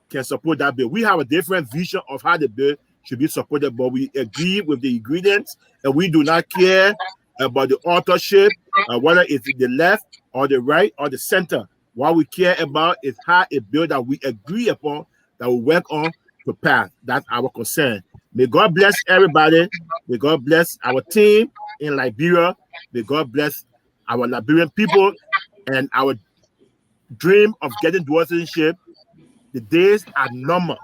can support that bill. We have a different vision of how the bill should be supported, but we agree with the ingredients, and we do not care about the authorship, whether it's the left or the right or the center. What we care about is how a bill that we agree upon, that we work on to pass. That's our concern. May God bless everybody. May God bless our team in Liberia. May God bless our Liberian people and our dream of getting citizenship. The days are numbered.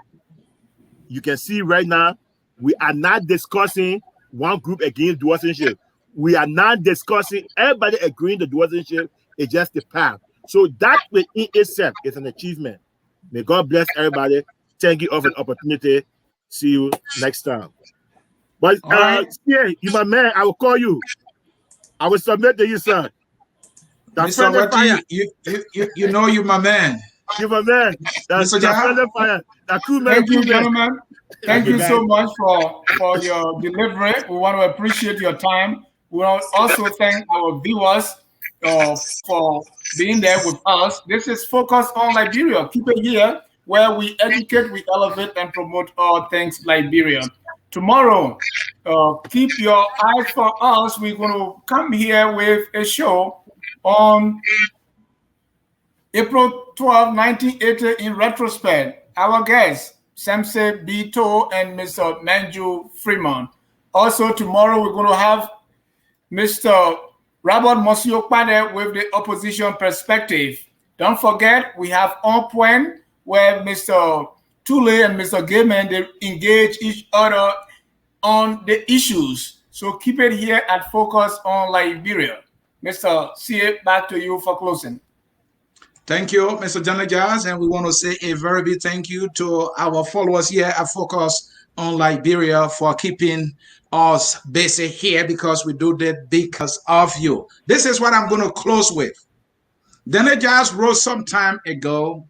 You can see right now, we are not discussing one group against citizenship. We are not discussing everybody agreeing to citizenship. It's just the path. So that in itself is an achievement. May God bless everybody. Thank you all for the opportunity. See you next time. But yeah, you my man, I will call you. I will submit to you, sir. Mr. Wettee, you know you my man. You my man. That's Mr. the fire. Thank you, gentlemen. Thank you so much for your delivery. We want to appreciate your time. We want to also thank our viewers for being there with us. This is Focus on Liberia. Keep it here, where we educate, we elevate, and promote all things Liberia. Tomorrow, keep your eyes for us. We're going to come here with a show on April 12, 1980, in retrospect, our guests, Semse Bito and Mr. Manju Freeman. Also, tomorrow we're going to have Mr. Robert Mosiokpade with the opposition perspective. Don't forget, we have On Point, where Mr. Tule and Mr. Gaiman, they engage each other on the issues. So keep it here at Focus on Liberia. Mr. C, back to you for closing. Thank you, Mr. General Jazz, and we want to say a very big thank you to our followers here at Focus on Liberia for keeping us busy here, because we do that because of you. This is what I'm going to close with. General Jazz wrote some time ago,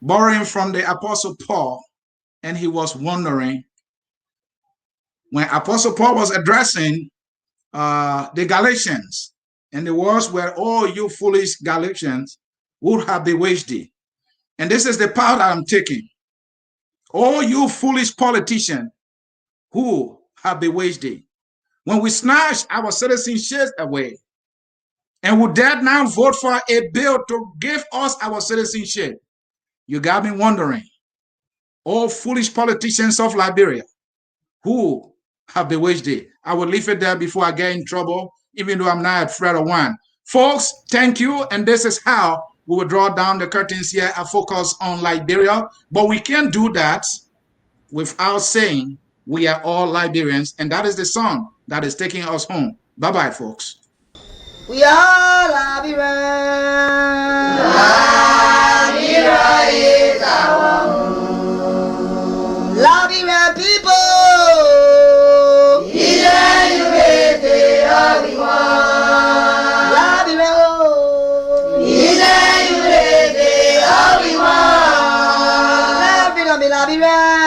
borrowing from the Apostle Paul, and he was wondering, when Apostle Paul was addressing the Galatians, and the words were, "Oh, you foolish Galatians, would have bewitched thee." And this is the part I'm taking. "Oh, you foolish politician, who have bewitched thee?" When we snatch our citizenship away, and we dare now vote for a bill to give us our citizenship, you got me wondering, "Oh, foolish politicians of Liberia, who have bewitched thee?" I will leave it there before I get in trouble, even though I'm not afraid of one. Folks, thank you. And this is how we will draw down the curtains here and Focus on Liberia. But we can't do that without saying we are all Liberians. And that is the song that is taking us home. Bye-bye, folks. We are Liberians. Liberia is our home. Liberian people. Liberia.